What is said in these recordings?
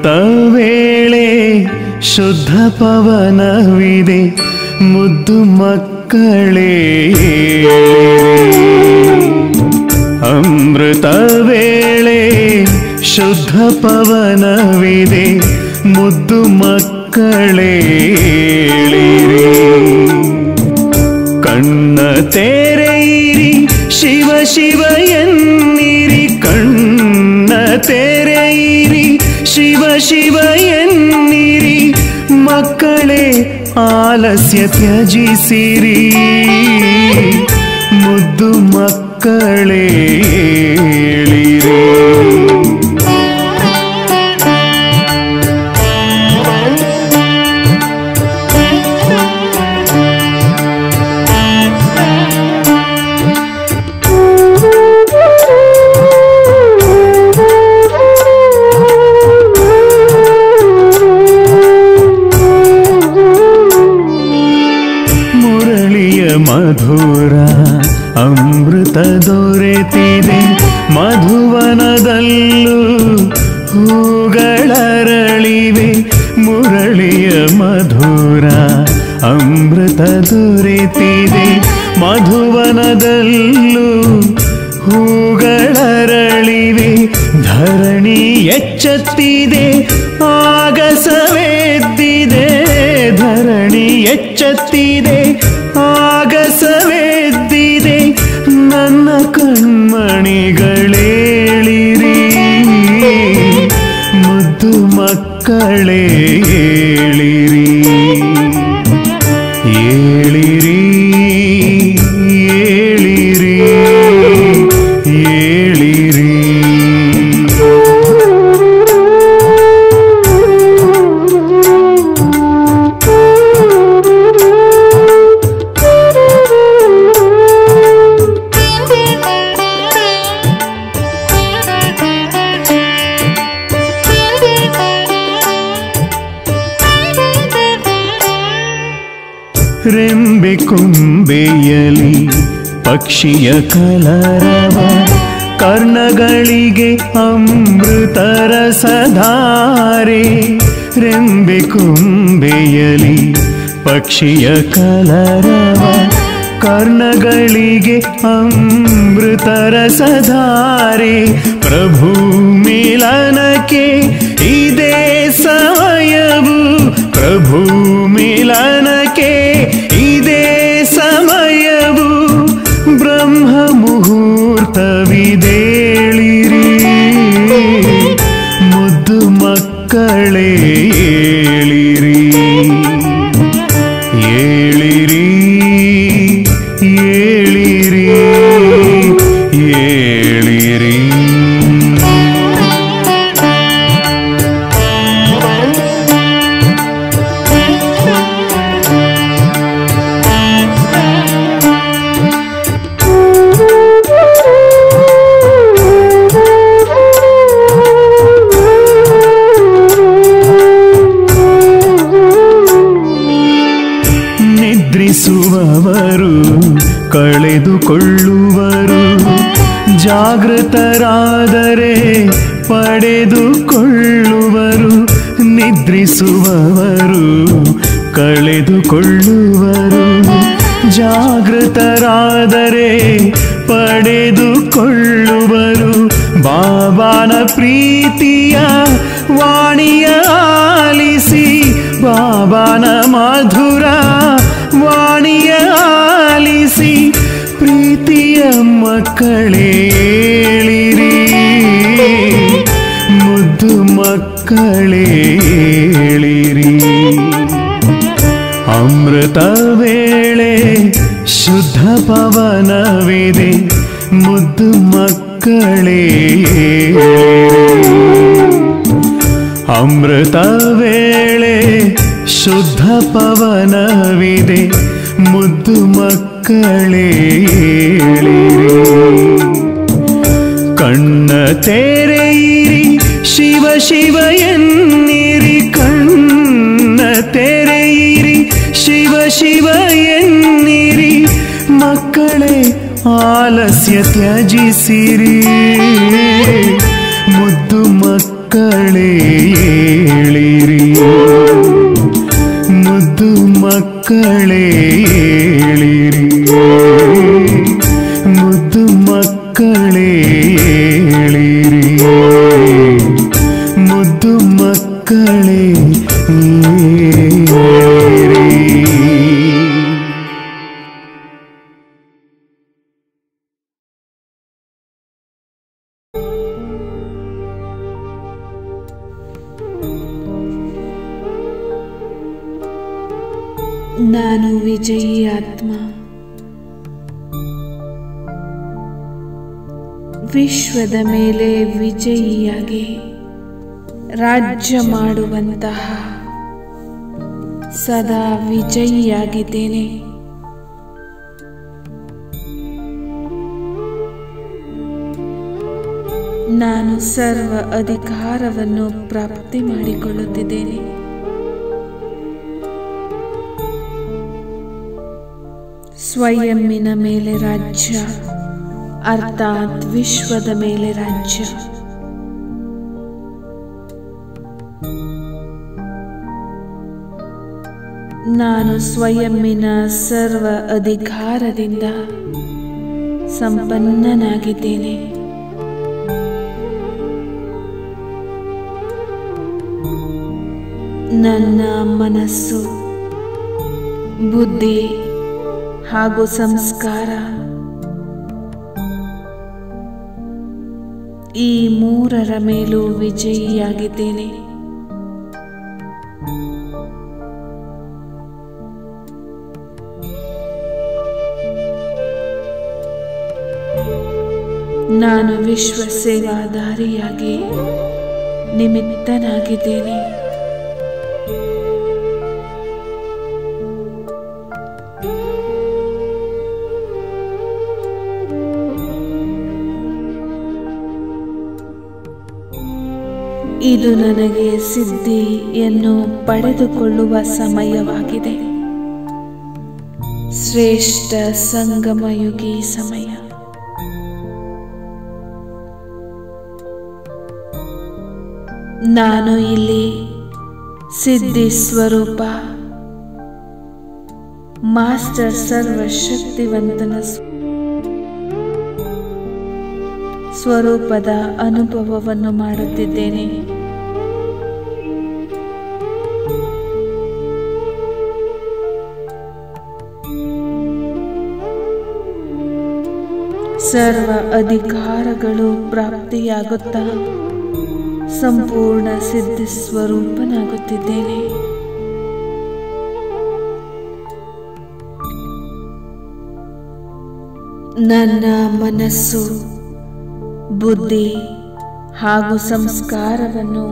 ಅಮೃತ ವೇಳೆ ಶುದ್ಧ ಪವನವಿದೆ ಮುದ್ದು ಮಕ್ಕಳೇ ಅಮೃತ ವೇಳೆ ಶುದ್ಧ ಪವನವಿದೆ ಮುದ್ದು ಮಕ್ಕಳೇ ಕಣ್ಣ ತೆರೆಯಿರಿ ಶಿವ ಶಿವ ಎನ್ನಿರಿ ಕಣ್ಣ ತೆರೆಯಿರಿ ಶಿವ ಶಿವ ಎನ್ನಿರಿ ಮಕ್ಕಳೇ ಆಲಸ್ಯ ತ್ಯಜಿಸಿರಿ ಮುದ್ದು ಮಕ್ಕಳೇ ಏಳಿರಿ ಮಧುರ ಅಮೃತ ದೊರೆತಿದೆ ಮಧುವನದಲ್ಲೂ ಹೂಗಳರಳಿವೆ ಮುರಳಿಯ ಮಧುರ ಅಮೃತ ದೊರೆತಿದೆ ಮಧುವನದಲ್ಲೂ ಹೂಗಳರಳಿವೆ ಧರಣಿ ಎಚ್ಚತ್ತಿದೆ ಆಗಸವೆದ್ದಿದೆ ಧರಣಿ ಎಚ್ಚತ್ತಿದೆ ಆಗಸವೆದ್ದಿದೆ ನನ್ನ ಕಣ್ಮಣಿಗಳೇಳಿರಿ ಮುದ್ದು ಮಕ್ಕಳೇ ಏಳಿರಿ ಏಳಿರಿ ಏಳಿರಿ ಏಳಿರಿ ರೆಂಬೆ ಕೊಂಬೆಯಲಿ ಪಕ್ಷಿಯ ಕಲರವ ಕರ್ಣಗಳಿಗೆ ಅಮೃತರಸಧಾರೆ ರೆಂಬೆ ಕೊಂಬೆಯಲಿ ಪಕ್ಷಿಯ ಕಲರವ ಕರ್ಣಗಳಿಗೆ ಅಮೃತರಸಧಾರೆ ಪ್ರಭು ಮಿಲನಕ್ಕೆ ಇದೇ ಸಮಯವು ಪ್ರಭು ಮಿಲನಕ್ಕೆ ಇದೇ ಸಮಯವು ಬ್ರಹ್ಮ ಮುಹೂರ್ತವಿದೇಳಿರಿ ಮುದ್ದು ಮಕ್ಕಳೇ ಏಳಿರಿ ಏಳಿರಿ ಏಳಿರಿ ಏಳಿರಿ ನಿದ್ರಿಸುವವರು ಕಳೆದುಕೊಳ್ಳುವರು ಜಾಗೃತರಾದರೆ ಪಡೆದುಕೊಳ್ಳುವರು ನಿದ್ರಿಸುವವರು ಕಳೆದುಕೊಳ್ಳುವರು ಜಾಗೃತರಾದರೆ ಪಡೆದುಕೊಳ್ಳುವರು ಬಾಬಾನ ಪ್ರೀತಿಯ ವಾಣಿಯ ಆಲಿಸಿ ಬಾಬಾನ ಮಧುರ ವಾಣಿಯ ಆಲಿಸಿ ಪ್ರೀತಿಯ ಮಕ್ಕಳೇ ಏಳಿರಿ ಮುದ್ದು ಮಕ್ಕಳೇ ಏಳಿರಿ ಅಮೃತ ವೇಳೆ ಶುದ್ಧ ಪವನವಿದೆ ಮುದ್ದು ಮಕ್ಕಳೇ ಅಮೃತ ವೇಳೆ ಶುದ್ಧ ಪವನವಿದೆ ಮುದ್ದು ಮಕ್ಕಳೇ ಕಣ್ಣ ತೆರೆಯಿರಿ ಶಿವ ಶಿವ ಎನ್ನಿರಿ ಕಣ್ಣ ತೆರೆಯಿರಿ ಶಿವ ಶಿವ ಎನ್ನಿರಿ ಮಕ್ಕಳೇ ಆಲಸ್ಯ ತ್ಯಜಿಸಿರಿ ಮುದ್ದು ಮಕ್ಕಳೇ ಮಕ್ಕಳೇ ಏಳಿರಿ, ಮುದ್ದು ಮಕ್ಕಳೇ ಏಳಿರಿ, ಮುದ್ದು ಮಕ್ಕಳೇ ಏಳಿರಿ. ನಾನು ವಿಜಯಿ ಆತ್ಮ, ವಿಶ್ವದ ಮೇಲೆ ವಿಜಯಿಯಾಗಿ ರಾಜ್ಯ ಮಾಡುವಂತಹ ಸದಾ ವಿಜಯಿಯಾಗಿದ್ದೇನೆ. ನಾನು ಸರ್ವ ಅಧಿಕಾರವನ್ನು ಪ್ರಾಪ್ತಿ ಮಾಡಿಕೊಳ್ಳುತ್ತಿದ್ದೇನೆ. ಸ್ವಯಂನ ಮೇಲೆ ರಾಜ್ಯ ಅರ್ಥಾತ್ ವಿಶ್ವದ ಮೇಲೆ ರಾಜ್ಯ. ನಾನು ಸ್ವಯಂನ ಸರ್ವ ಅಧಿಕಾರದಿಂದ ಸಂಪನ್ನನಾಗಿದ್ದೇನೆ. ನನ್ನ ಮನಸ್ಸು, ಬುದ್ಧಿ ಹಾಗೂ ಸಂಸ್ಕಾರ ಈ ಮೂರರ ಮೇಲೂ ವಿಜಯಿಯಾಗಿದ್ದೇನೆ. ನಾನು ವಿಶ್ವ ಸೇವಾದಾರಿಯಾಗಿ ನಿಮಿತ್ತನಾಗಿದ್ದೇನೆ. ಇದು ನನಗೆ ಸಿದ್ಧಿಯನ್ನು ಪಡೆದುಕೊಳ್ಳುವ ಸಮಯವಾಗಿದೆ. ಶ್ರೇಷ್ಠ ಸಂಗಮಯುಗಿ ಸಮಯ. ನಾನು ಇಲ್ಲಿ ಸಿದ್ಧಿ ಸ್ವರೂಪ ಮಾಸ್ಟರ್ ಸರ್ವಶಕ್ತಿವಂತನ ಸ್ವರೂಪದ ಅನುಭವವನ್ನು ಮಾಡುತ್ತಿದ್ದೇನೆ. ಸರ್ವ ಅಧಿಕಾರಗಳು ಪ್ರಾಪ್ತಿಯಾಗುತ್ತಾ ಸಂಪೂರ್ಣ ಸಿದ್ಧಿ ಸ್ವರೂಪನಾಗುತ್ತಿದ್ದೇನೆ. ನನ್ನ ಮನಸ್ಸು, ಬುದ್ಧಿ ಹಾಗೂ ಸಂಸ್ಕಾರವನ್ನು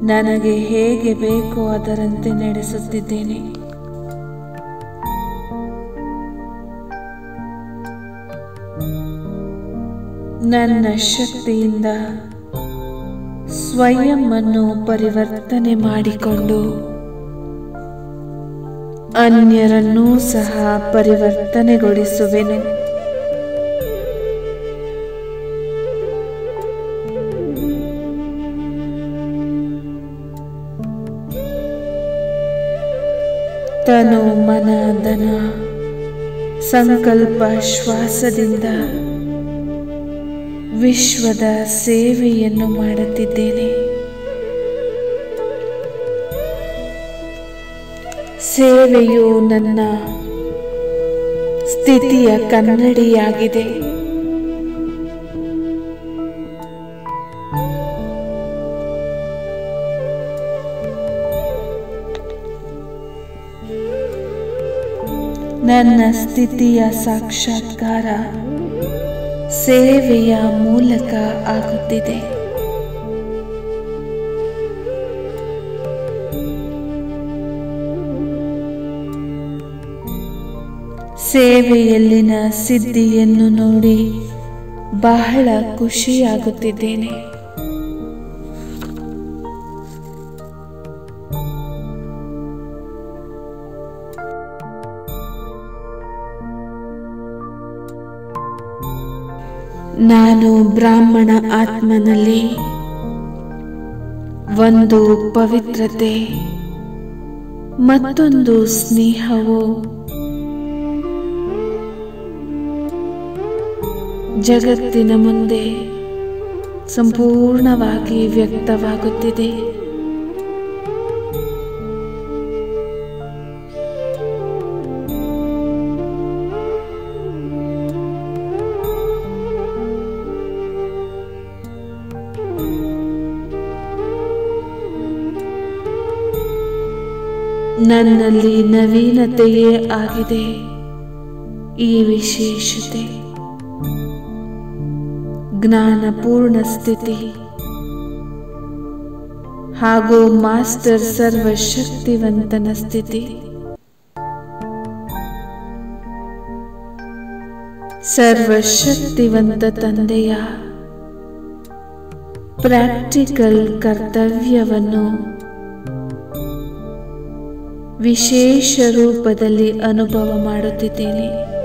ನನಗೆ ಹೇಗೆ ಬೇಕೋ ಅದರಂತೆ ನಡೆಸುತ್ತಿದ್ದೇನೆ. ನನ್ನ ಶಕ್ತಿಯಿಂದ ಸ್ವಯಂ ಅನ್ನು ಪರಿವರ್ತನೆ ಮಾಡಿಕೊಂಡು ಅನ್ಯರನ್ನೂ ಸಹ ಪರಿವರ್ತನೆಗೊಳಿಸುವೆನು. ತನು ಮನ ಧನ ಸಂಕಲ್ಪ ಶ್ವಾಸದಿಂದ ವಿಶ್ವದ ಸೇವೆಯನ್ನು ಮಾಡುತ್ತಿದ್ದೇನೆ. ಸೇವೆಯು ನನ್ನ ಸ್ಥಿತಿಯ ಕನ್ನಡಿಯಾಗಿದೆ. ನನ್ನ ಸ್ಥಿತಿಯ ಸಾಕ್ಷಾತ್ಕಾರ ಸೇವೆಯ ಮೂಲಕ ಆಗುತ್ತಿದೆ. ಸೇವೆಯಲ್ಲಿನ ಸಿದ್ಧಿಯನ್ನು ನೋಡಿ ಬಹಳ ಖುಷಿಯಾಗುತ್ತಿದ್ದೇನೆ. ನಾನು ಬ್ರಾಹ್ಮಣ ಆತ್ಮನಲ್ಲಿ ಒಂದು ಪವಿತ್ರತೆ ಮತ್ತೊಂದು ಸ್ನೇಹವು ಜಗತ್ತಿನ ಮುಂದೆ ಸಂಪೂರ್ಣವಾಗಿ ವ್ಯಕ್ತವಾಗುತ್ತಿದೆ. ನನ್ನಲ್ಲಿ ನವೀನತೆಯೇ ಆಗಿದೆ ಈ ವಿಶೇಷತೆ. ಜ್ಞಾನಪೂರ್ಣ ಸ್ಥಿತಿ ಹಾಗೂ ಮಾಸ್ಟರ್ ಸರ್ವಶಕ್ತಿವಂತನ ಸ್ಥಿತಿ. ಸರ್ವಶಕ್ತಿವಂತ ತಂದೆಯ ಪ್ರಾಕ್ಟಿಕಲ್ ಕರ್ತವ್ಯವನ್ನು ವಿಶೇಷ ರೂಪದಲ್ಲಿ ಅನುಭವ ಮಾಡುತ್ತಿದ್ದೇನೆ.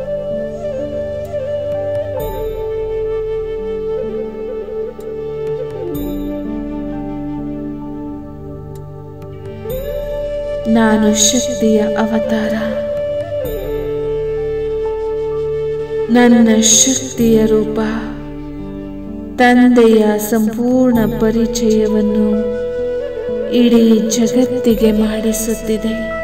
ನಾನು ಶಕ್ತಿಯ ಅವತಾರ. ನನ್ನ ಶಕ್ತಿಯ ರೂಪ ತಂದೆಯ ಸಂಪೂರ್ಣ ಪರಿಚಯವನ್ನು ಇಡೀ ಜಗತ್ತಿಗೆ ಮಾಡಿಸುತ್ತಿದೆ.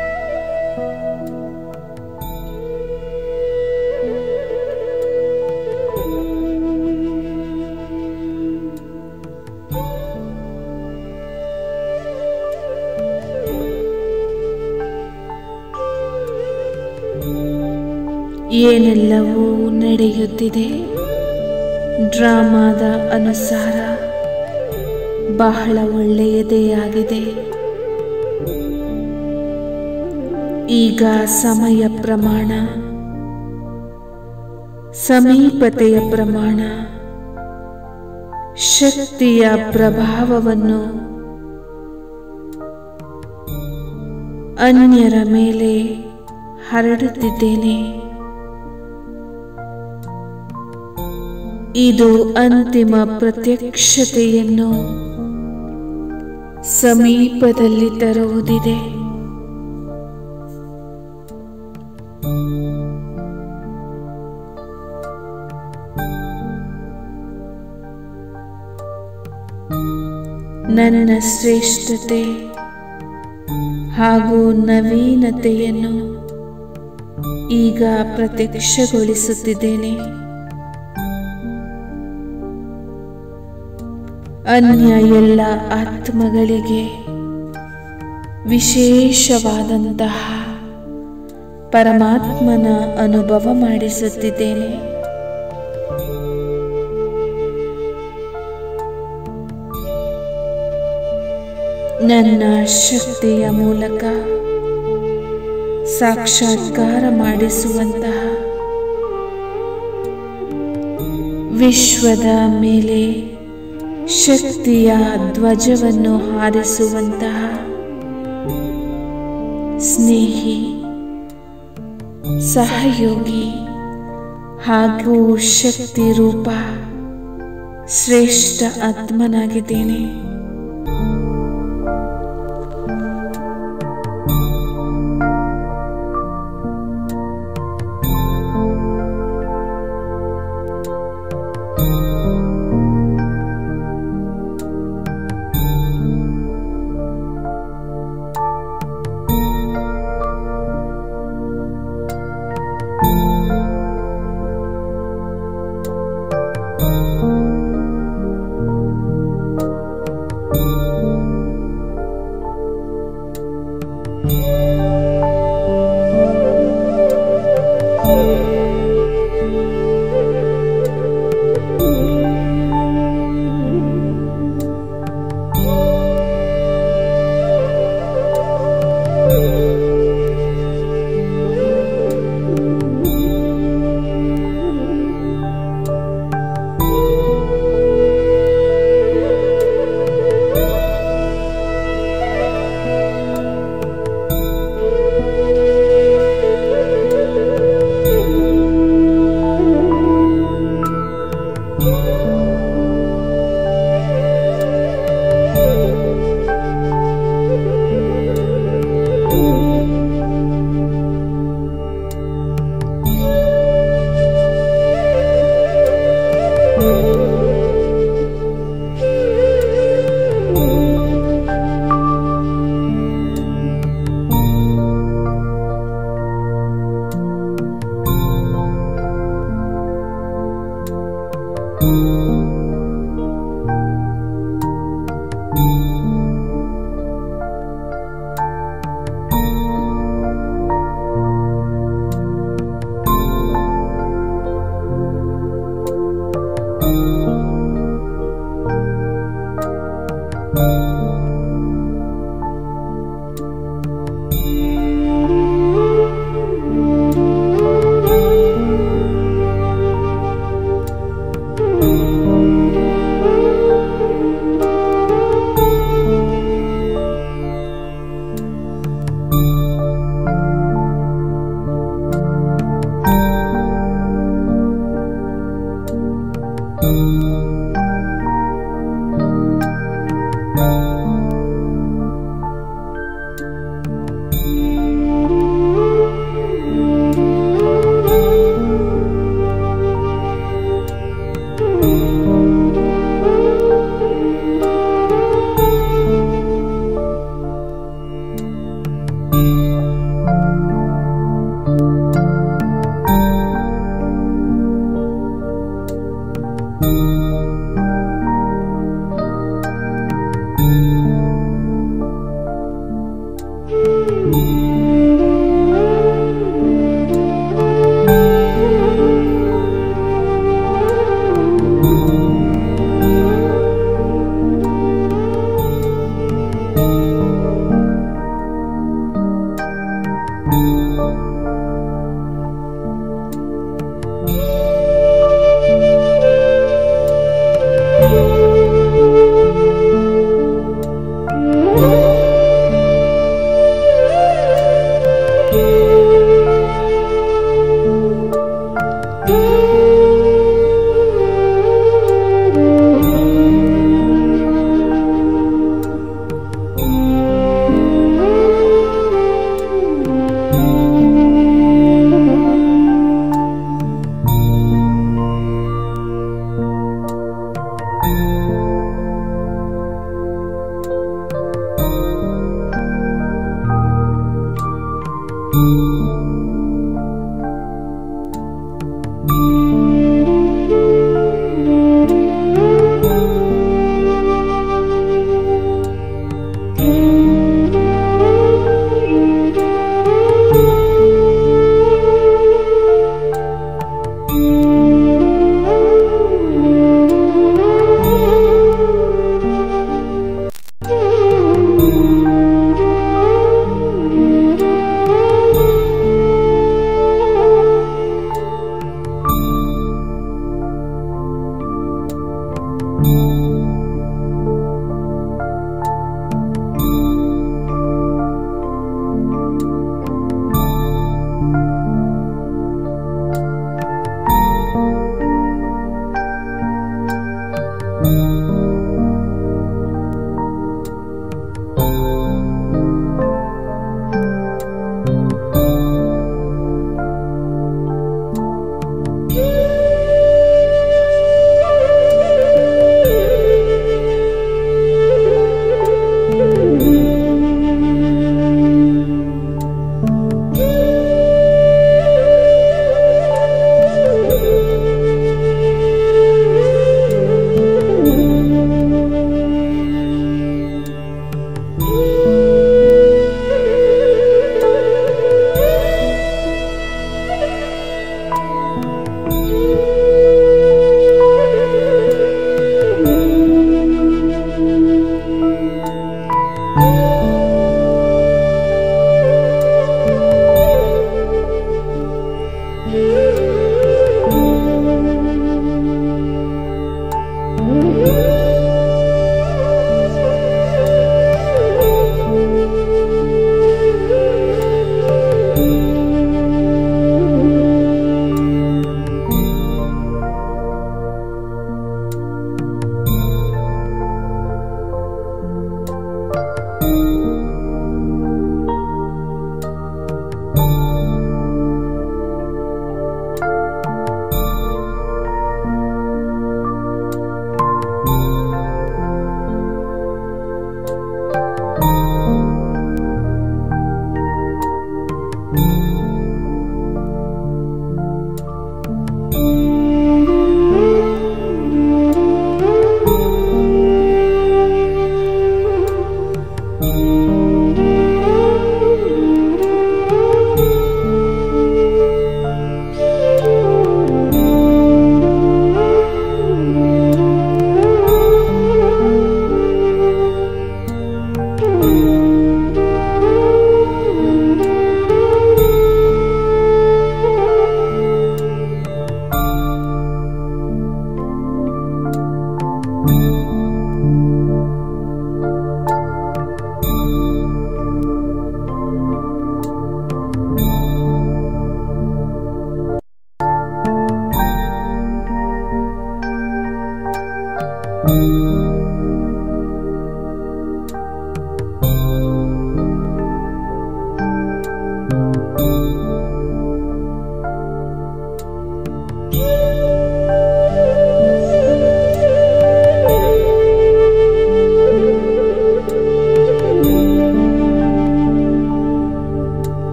ಏನೆಲ್ಲವೂ ನಡೆಯುತ್ತಿದೆ ಡ್ರಾಮಾದ ಅನುಸಾರ ಬಹಳ ಒಳ್ಳೆಯದೇ ಆಗಿದೆ. ಈಗ ಸಮಯ ಪ್ರಮಾಣ, ಸಮೀಪತೆಯ ಪ್ರಮಾಣ, ಶಕ್ತಿಯ ಪ್ರಭಾವವನ್ನು ಅನ್ಯರ ಮೇಲೆ ಹರಡುತ್ತಿದ್ದೇನೆ. ಇದು ಅಂತಿಮ ಪ್ರತ್ಯಕ್ಷತೆಯನ್ನು ಸಮೀಪದಲ್ಲಿ ತರುವುದಿದೆ. ನನ್ನ ಶ್ರೇಷ್ಠತೆ ಹಾಗೂ ನವೀನತೆಯನ್ನು ಈಗ ಪ್ರತ್ಯಕ್ಷಗೊಳಿಸುತ್ತಿದ್ದೇನೆ. ಅನ್ಯ ಎಲ್ಲ ಆತ್ಮಗಳಿಗೆ ವಿಶೇಷವಾದಂತಹ ಪರಮಾತ್ಮನ ಅನುಭವ ಮಾಡಿಸುತ್ತಿದ್ದೇನೆ. ನನ್ನ ಶಕ್ತಿಯ ಮೂಲಕ ಸಾಕ್ಷಾತ್ಕಾರ ಮಾಡಿಸುವಂತಹ, ವಿಶ್ವದ ಮೇಲೆ ಶಕ್ತಿಯ ಧ್ವಜವನ್ನು ಹಾರಿಸುವಂತಹ ಸ್ನೇಹಿ, ಸಹಯೋಗಿ ಹಾಗೂ ಶಕ್ತಿ ರೂಪ ಶ್ರೇಷ್ಠ ಆತ್ಮನಾಗಿದ್ದೇನೆ.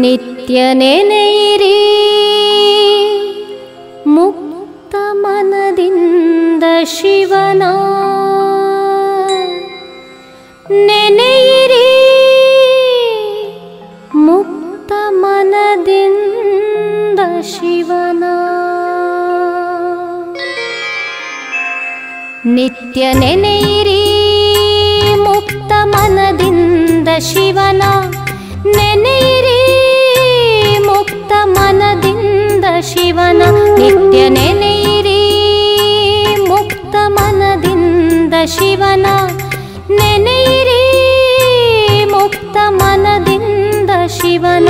ನಿತ್ಯ ನೆನೆಯಿರಿ ಶಿವನ ನೆನೆಯಿರಿ ಮುಕ್ತ ಮನದಿಂದ ಶಿವನ ನಿತ್ಯ ನೆನೆಯಿರಿ ಮುಕ್ತ ಮನದಿಂದ ಶಿವನ ನೆನೆಯಿರಿ ಮುಕ್ತ ಮನದಿಂದ ಶಿವನ ನಿತ್ಯ ನೆನೆಯಿರಿ ಮುಕ್ತ ಮನದಿಂದ ಶಿವನ ನೆನೆಯಿರಿ ಮುಕ್ತ ಮನದಿಂದ ಶಿವನ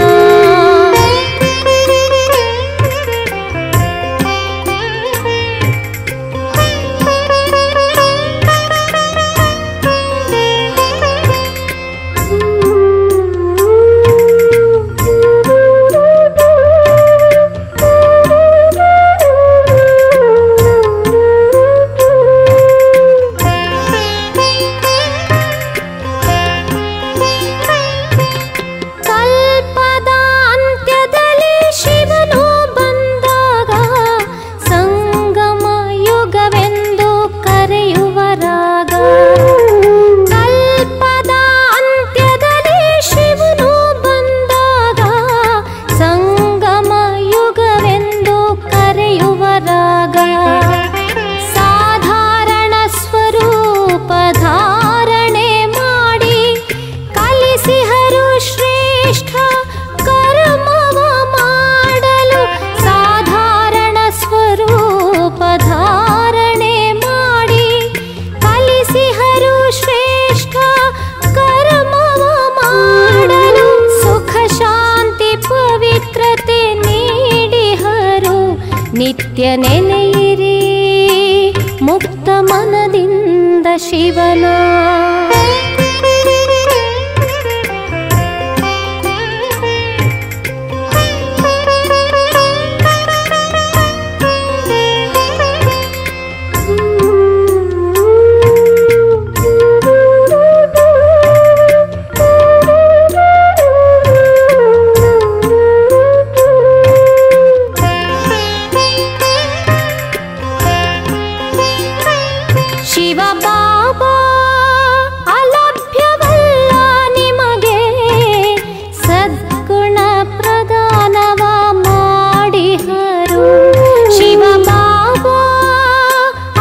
ನಿತ್ಯ ನೆನೆಯಿರಿ ಮುಕ್ತ ಮನದಿಂದ ಶಿವನ ಶಿವ ಬಾಬಾ ಅಲಭ್ಯವಲ್ಲ ನಿಮಗೆ ಸದ್ಗುಣ ಪ್ರದಾನವ ಮಾಡಿಹರು ಶಿವ ಬಾಬಾ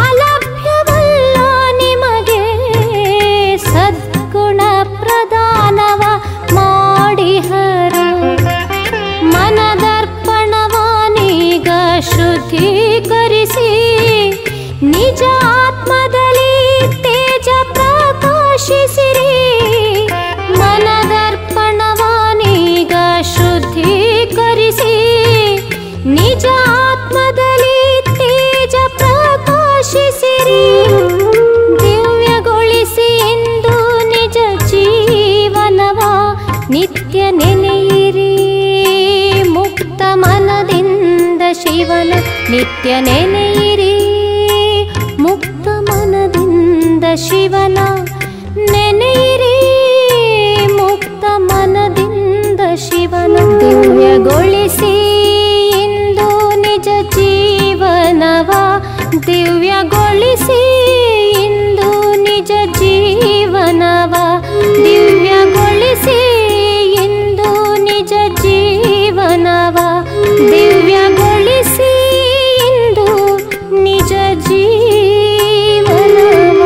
ಅಲಭ್ಯವಲ್ಲ ನಿಮಗೆ ಸದ್ಗುಣ ಪ್ರದಾನವ ಮಾಡಿಹರು ಮನದರ್ಪಣವಾನೀಗ ಶುದ್ಧೀಕರಿಸಿ ನಿಜ ಆತ್ಮದಲ್ಲಿ ತೇಜ ಪ್ರಕಾಶಿಸಿರಿ ಮನದರ್ಪಣವಾನೀಗ ಶುದ್ಧೀಕರಿಸಿ ನಿಜ ಆತ್ಮದಲ್ಲಿ ತೇಜ ಪ್ರಕಾಶಿಸಿರಿ ದಿವ್ಯಗೊಳಿಸಿ ಎಂದು ನಿಜ ಜೀವನವ ನಿತ್ಯ ನೆನೆಯಿರಿ ಮುಕ್ತ ಮನದಿಂದ ಶಿವನ ನಿತ್ಯ ನೆನೆಯಿರಿ ಮುಕ್ತ ಮನದಿಂದ ಶಿವನ ನೆನೆಯಿರಿ ಮುಕ್ತ ಮನದಿಂದ ಶಿವನ ದಿವ್ಯಗೊಳಿಸಿ ಇಂದು ನಿಜ ಜೀವನವ ದಿವ್ಯಗೊಳಿಸಿ ಇಂದು ನಿಜ ಜೀವನವ ದಿವ್ಯಗೊಳಿಸಿ ಇಂದು ನಿಜ ಜೀವನವ ದಿವ್ಯಗೊಳಿಸಿ ಇಂದು ನಿಜ ಜೀವನವ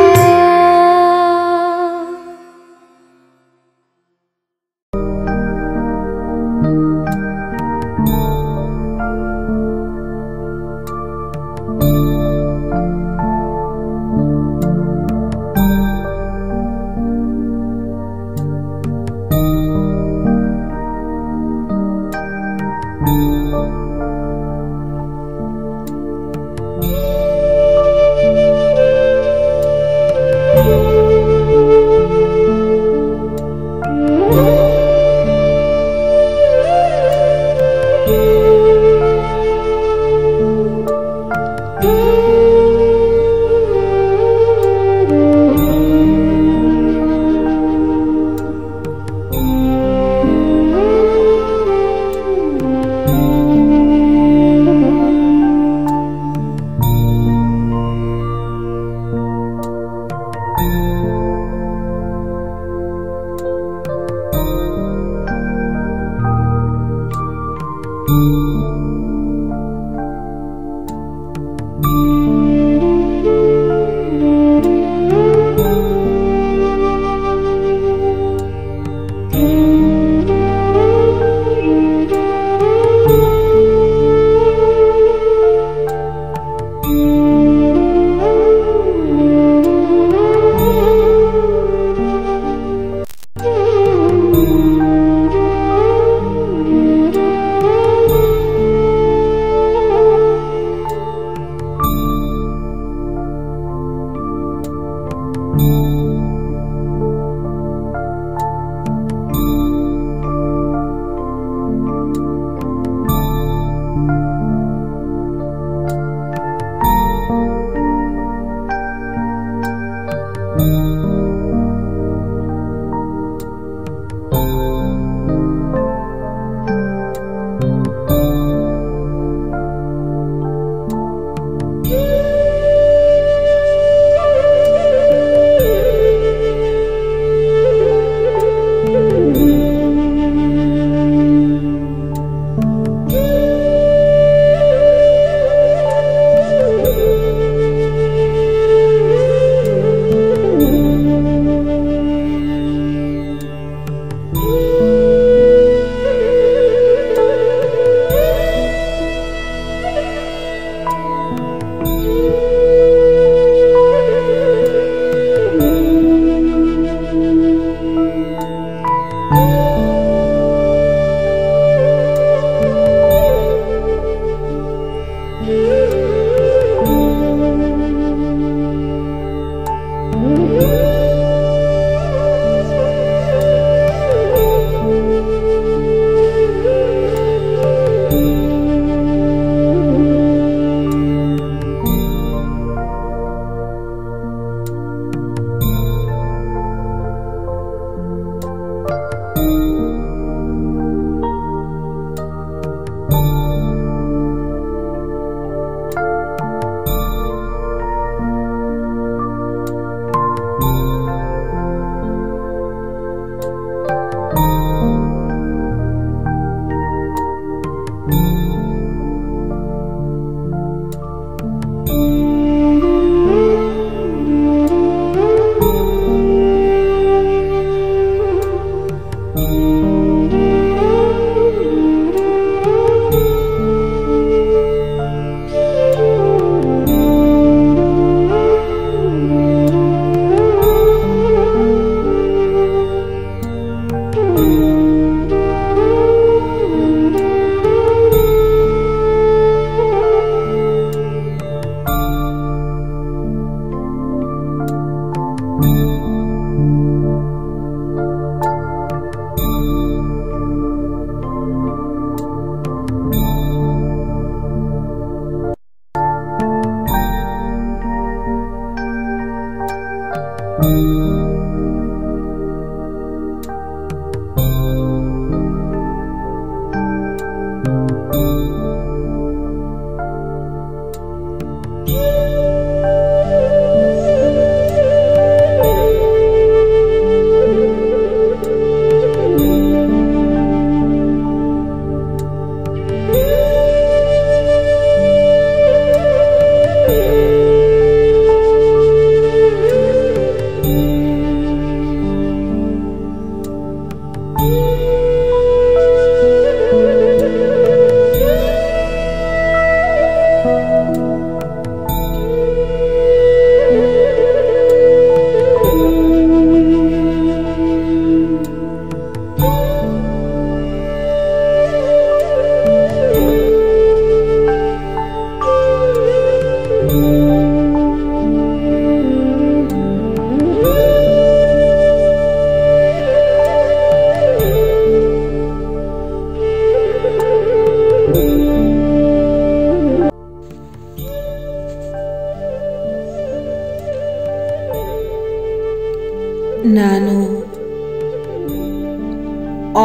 ನಾನು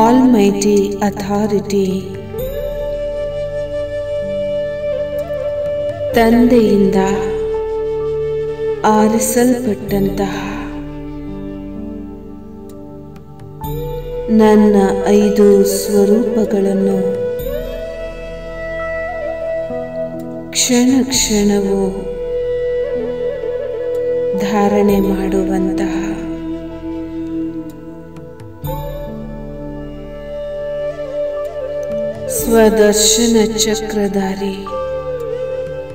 ಆಲ್ಮೈಟಿ ಅಥಾರಿಟಿ ತಂದೆಯಿಂದ ಆರಿಸಲ್ಪಟ್ಟಂತಹ ನನ್ನ 5 ಸ್ವರೂಪಗಳನ್ನು ಕ್ಷಣ ಕ್ಷಣವೂ ಧಾರಣೆ ಮಾಡುವಂತಹ ಸ್ವದರ್ಶನ ಚಕ್ರಧಾರಿ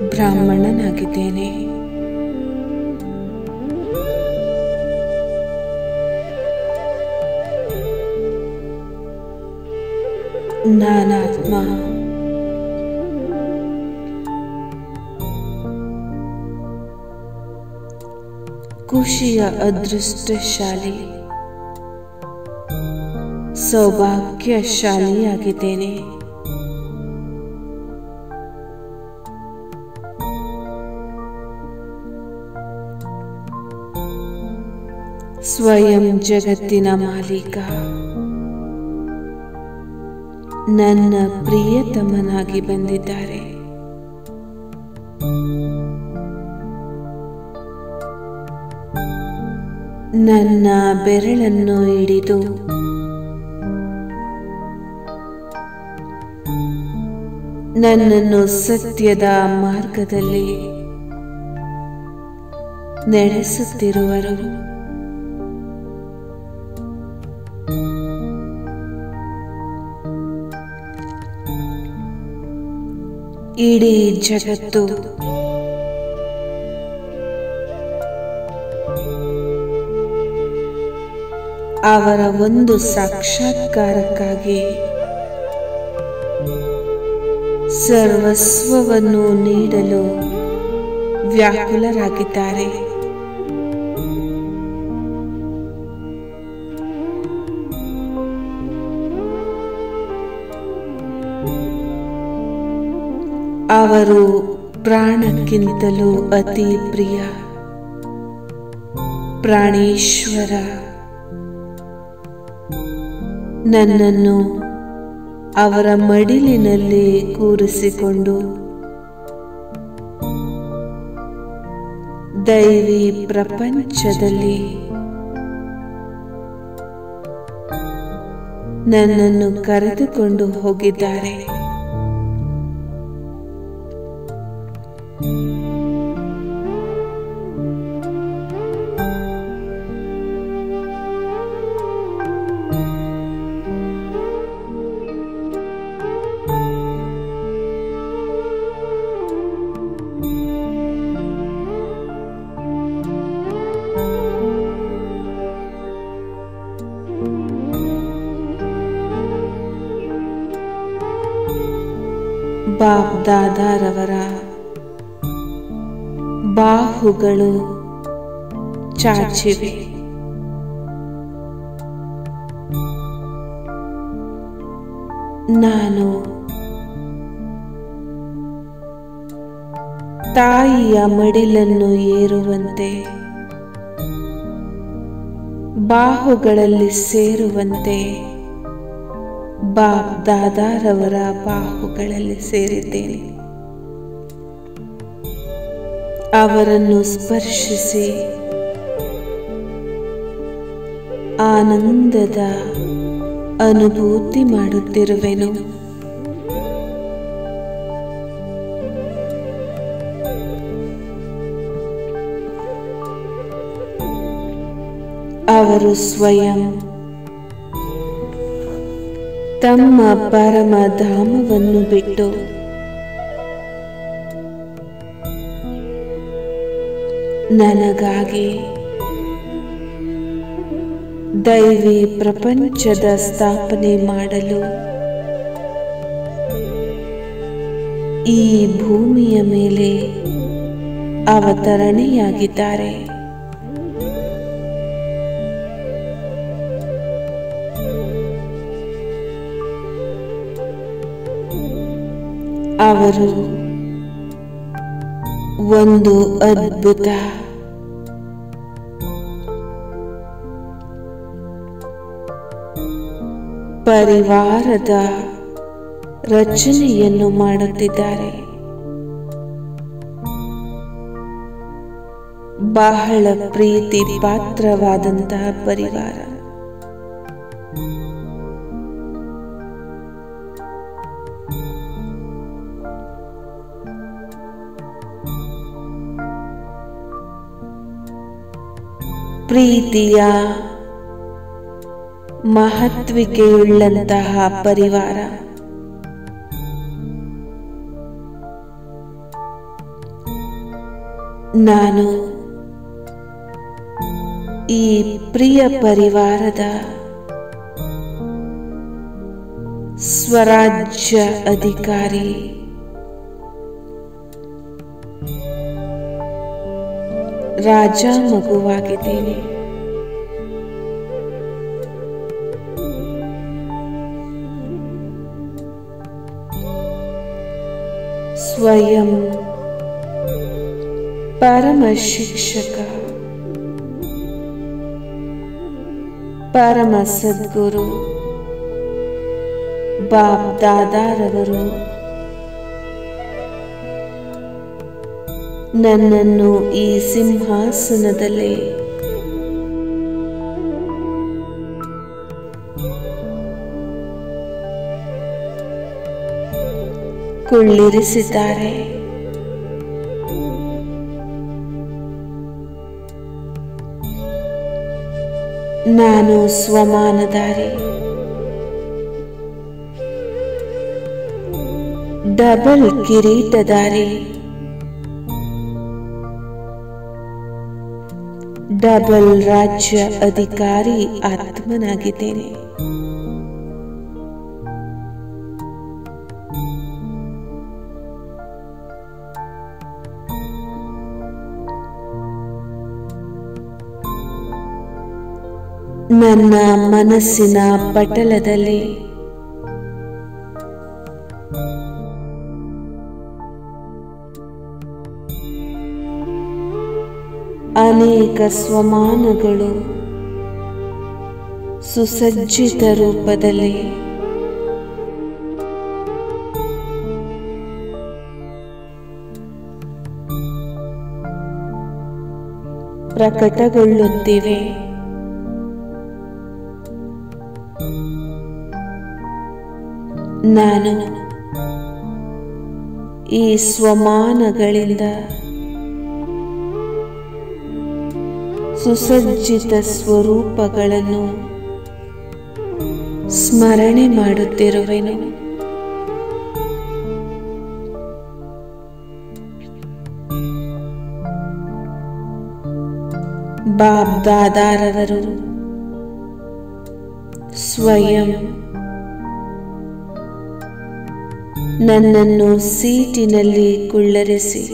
ಬ್ರಾಹ್ಮಣನಾಗಿದ್ದೇನೆ. ನಾನಾತ್ಮ ಖುಷಿಯ ಅದೃಷ್ಟಶಾಲಿ ಸೌಭಾಗ್ಯಶಾಲಿಯಾಗಿದ್ದೇನೆ. ಸ್ವಯಂ ಜಗತ್ತಿನ ಮಾಲೀಕ ನನ್ನ ಪ್ರಿಯತಮನಾಗಿ ಬಂದಿದ್ದಾರೆ. ನನ್ನ ಬೆರಳನ್ನು ಹಿಡಿದು ನನ್ನನ್ನು ಸತ್ಯದ ಮಾರ್ಗದಲ್ಲಿ ನಡೆಸುತ್ತಿರುವರು. ಇಡೀ ಜಗತ್ತು ಅವರ ಒಂದು ಸಾಕ್ಷಾತ್ಕಾರಕ್ಕಾಗಿ ಸರ್ವಸ್ವವನ್ನು ನೀಡಲು ವ್ಯಾಕುಲರಾಗಿದ್ದಾರೆ. ಅವರು ಪ್ರಾಣಕ್ಕಿಂತಲೂ ಅತಿ ಪ್ರಿಯ ಪ್ರಾಣೇಶ್ವರ ನನ್ನನ್ನು ಅವರ ಮಡಿಲಿನಲ್ಲಿ ಕೂರಿಸಿಕೊಂಡು ದೈವಿ ಪ್ರಪಂಚದಲ್ಲಿ ನನ್ನನ್ನು ಕರೆದುಕೊಂಡು ಹೋಗಿದ್ದಾರೆ. ಬಾಪ್ ದಾದಾರವರ ಬಾಹುಗಳು ಚಾಚಿವೆ. ನಾನು ತಾಯಿಯ ಮಡಿಲನ್ನು ಏರುವಂತೆ ಬಾಹುಗಳಲ್ಲಿ ಸೇರುವಂತೆ ಬಾಪ್ ದಾದಾರವರ ಬಾಹುಗಳಲ್ಲಿ ಸೇರಿದ್ದೇನೆ. ಅವರನ್ನು ಸ್ಪರ್ಶಿಸಿ ಆನಂದದ ಅನುಭೂತಿ ಮಾಡುತ್ತಿರುವೆನು. ಅವರು ಸ್ವಯಂ ತಮ್ಮ ಪರಮಧಾಮವನ್ನು ಬಿಟ್ಟು ನನಗಾಗಿ ದೈವಿ ಪ್ರಪಂಚದ ಸ್ಥಾಪನೆ ಮಾಡಲು ಈ ಭೂಮಿಯ ಮೇಲೆ ಅವತರಣೆಯಾಗಿದ್ದಾರೆ. ಅವರು ಒಂದು ಅದ್ಭುತ ಪರಿವಾರದ ರಚನೆಯನ್ನು ಮಾಡುತ್ತಿದ್ದಾರೆ. ಬಹಳ ಪ್ರೀತಿ ಪಾತ್ರವಾದಂತಹ ಪರಿವಾರ. ಪ್ರೀತಿಯ ಮಹತ್ವಿಕೆಯುಳ್ಳಂತಹ ಪರಿವಾರ. ನಾನು ಈ ಪ್ರಿಯ ಪರಿವಾರದ ಸ್ವರಾಜ್ಯ ಅಧಿಕಾರಿ. ರಾಜ ಮಗುವಾಗಿದ್ದೇನೆ. ಸ್ವಯಂ ಪರಮ ಶಿಕ್ಷಕ, ಪರಮ ಸದ್ಗುರು ಬಾಪ್ ದಾದಾರವರು ನನ್ನನ್ನು ಈ ಸಿಂಹಾಸನದಲ್ಲಿ ಕುಳ್ಳಿರಿಸಿದ್ದಾರೆ. ನಾನು ಸ್ವಮಾನಧಾರಿ, ಡಬಲ್ ಕಿರೀಟಧಾರಿ, ಡಬಲ್ ರಾಜ್ಯ ಅಧಿಕಾರಿ ಆತ್ಮನಾಗಿದ್ದೇನೆ. ನನ್ನ ಮನಸ್ಸಿನ ಪಟಲದಲ್ಲಿ ಅನೇಕ ಸ್ವಮಾನಗಳು ಸುಸಜ್ಜಿತ ರೂಪದಲ್ಲಿ ಪ್ರಕಟಗೊಳ್ಳುತ್ತಿವೆ. ನಾನು ಈ ಸ್ವಮಾನಗಳಿಂದ ಸುಸಜ್ಜಿತ ಸ್ವರೂಪಗಳನ್ನು ಸ್ಮರಣೆ ಮಾಡುತ್ತಿರುವೆನು. ಬಾಪ್ ದಾದಾರವರು ಸ್ವಯಂ ನನ್ನನ್ನು ಸೀಟಿನಲ್ಲಿ ಕುಳ್ಳರಿಸಿ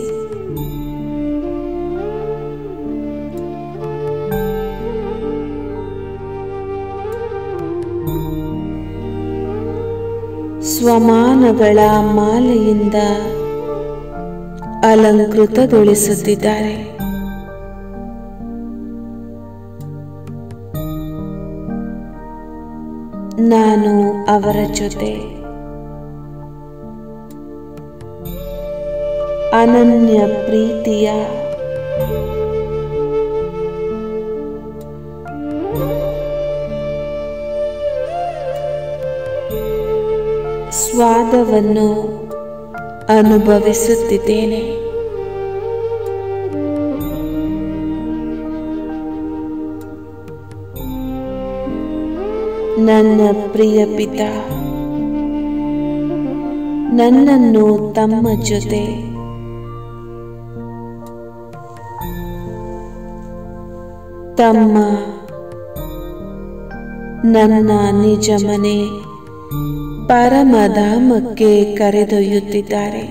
ಸ್ವಮಾನಗಳ ಮಾಲೆಯಿಂದ ಅಲಂಕೃತಗೊಳಿಸುತ್ತಿದ್ದಾರೆ. ನಾನು ಅವರ ಜೊತೆ ಅನನ್ಯ ಪ್ರೀತಿಯ ಸ್ವಾದವನ್ನು ಅನುಭವಿಸುತ್ತಿದ್ದೇನೆ. ನನ್ನ ಪ್ರಿಯ ಪಿತಾ ನನ್ನನ್ನು ತಮ್ಮ ಜೊತೆ ತಮ್ಮ ನನ್ನ ನಿಜ ಮನೆ ಪರಮಧಾಮಕ್ಕೆ ಕರೆದೊಯ್ಯುತ್ತಿದ್ದಾರೆ.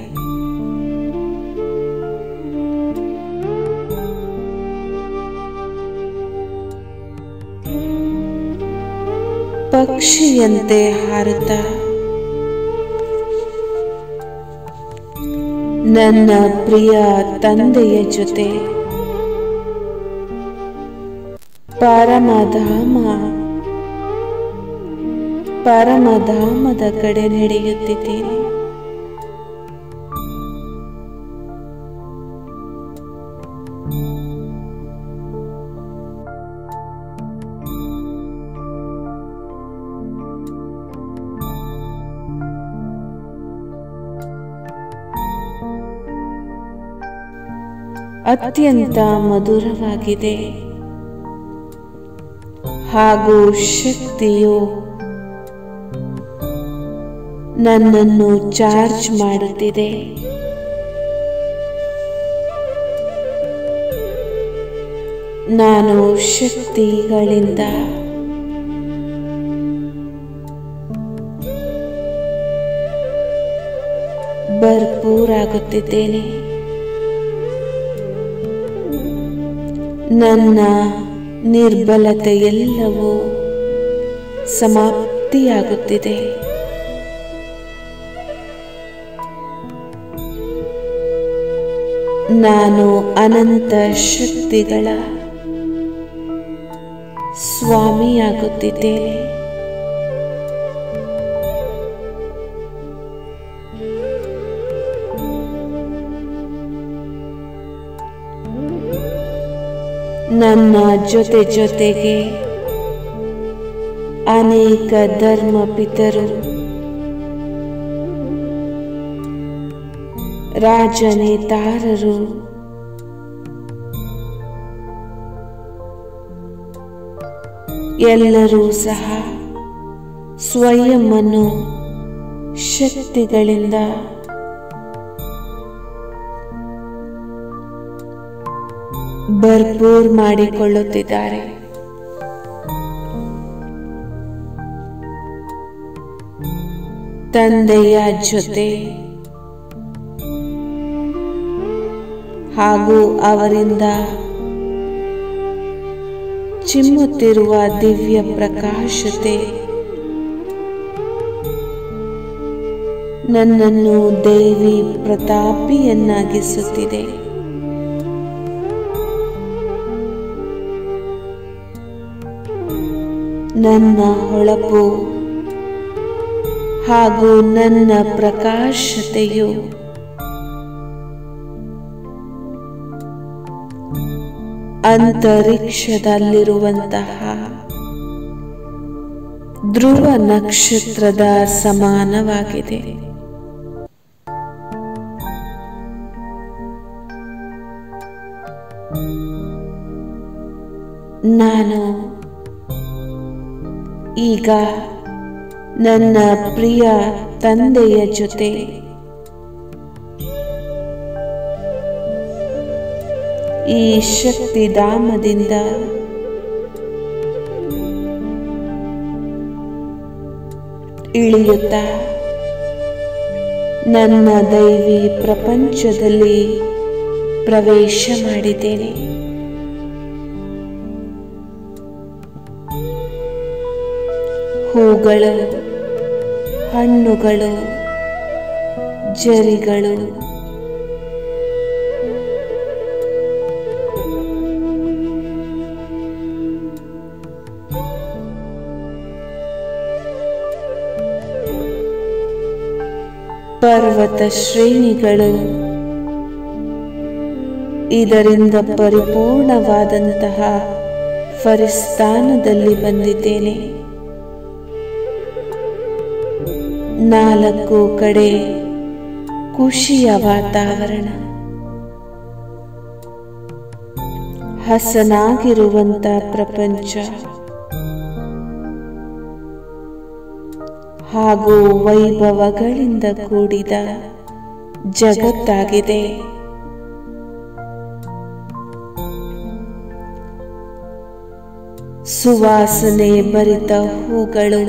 ಪಕ್ಷಿಯಂತೆ ಹಾರುತ್ತಾ ನನ್ನ ಪ್ರಿಯ ತಂದೆಯ ಜೊತೆ ಪರಮಧಾಮದ ಕಡೆ ನಡೆಯುತ್ತಿದ್ದೇನೆ. ಅತ್ಯಂತ ಮಧುರವಾಗಿದೆ. ಹಾಗೂ ಶಕ್ತಿಯು ನನ್ನನ್ನು ಚಾರ್ಜ್ ಮಾಡುತ್ತಿದೆ. ನಾನು ಶಕ್ತಿಗಳಿಂದ ಭರ್ಪೂರಾಗುತ್ತಿದ್ದೇನೆ. ನನ್ನ ನಿರ್ಬಲತೆಯೆಲ್ಲವೂ ಸಮಾಪ್ತಿಯಾಗುತ್ತಿದೆ. ನಾನು ಅನಂತ ಶಕ್ತಿಗಳ ಸ್ವಾಮಿಯಾಗುತ್ತಿದ್ದೇನೆ. ನನ್ನ ಜೊತೆಗೆ ಅನೇಕ ಧರ್ಮಪಿತರು, ರಾಜನೇತಾರರು, ಎಲ್ಲರೂ ಸಹ ಸ್ವಯಂವನ್ನು ಶಕ್ತಿಗಳಿಂದ ಭರ್ಪೂರ್ ಮಾಡಿಕೊಳ್ಳುತ್ತಿದ್ದಾರೆ. ತಂದೆಯ ಜೊತೆ ಹಾಗೂ ಅವರಿಂದ ಚಿಮ್ಮುತ್ತಿರುವ ದಿವ್ಯ ಪ್ರಕಾಶತೆ ನನ್ನನ್ನು ದೇವಿ ಪ್ರತಾಪಿಯನ್ನಾಗಿಸುತ್ತಿದೆ. ನನ್ನ ಹೊಳಪು ಹಾಗೂ ನನ್ನ ಪ್ರಕಾಶತೆಯು ಅಂತರಿಕ್ಷದಲ್ಲಿರುವಂತಹ ಧ್ರುವ ನಕ್ಷತ್ರದ ಸಮಾನವಾಗಿದೆ. ನಾನು ಈಗ ನನ್ನ ಪ್ರಿಯ ತಂದೆಯ ಜೊತೆ ಈ ಶಕ್ತಿಧಾಮದಿಂದ ಇಳಿಯುತ್ತಾ ನನ್ನ ದೈವಿ ಪ್ರಪಂಚದಲ್ಲಿ ಪ್ರವೇಶ ಮಾಡಿದ್ದೇನೆ. ಹೂಗಳು, ಹಣ್ಣುಗಳು, ಜರಿಗಳು, ಪರ್ವತ ಶ್ರೇಣಿಗಳು, ಇದರಿಂದ ಪರಿಪೂರ್ಣವಾದಂತಹ ಫರಿಸ್ತಾನದಲ್ಲಿ ಬಂದಿದ್ದೇನೆ. 4 ಕಡೆ ಖುಷಿಯ ವಾತಾವರಣ, ಹಸನಾಗಿರುವಂತ ಪ್ರಪಂಚ ಹಾಗೂ ವೈಭವಗಳಿಂದ ಕೂಡಿದ ಜಗತ್ತಾಗಿದೆ. ಸುವಾಸನೆ ಭರಿತ ಹೂಗಳು,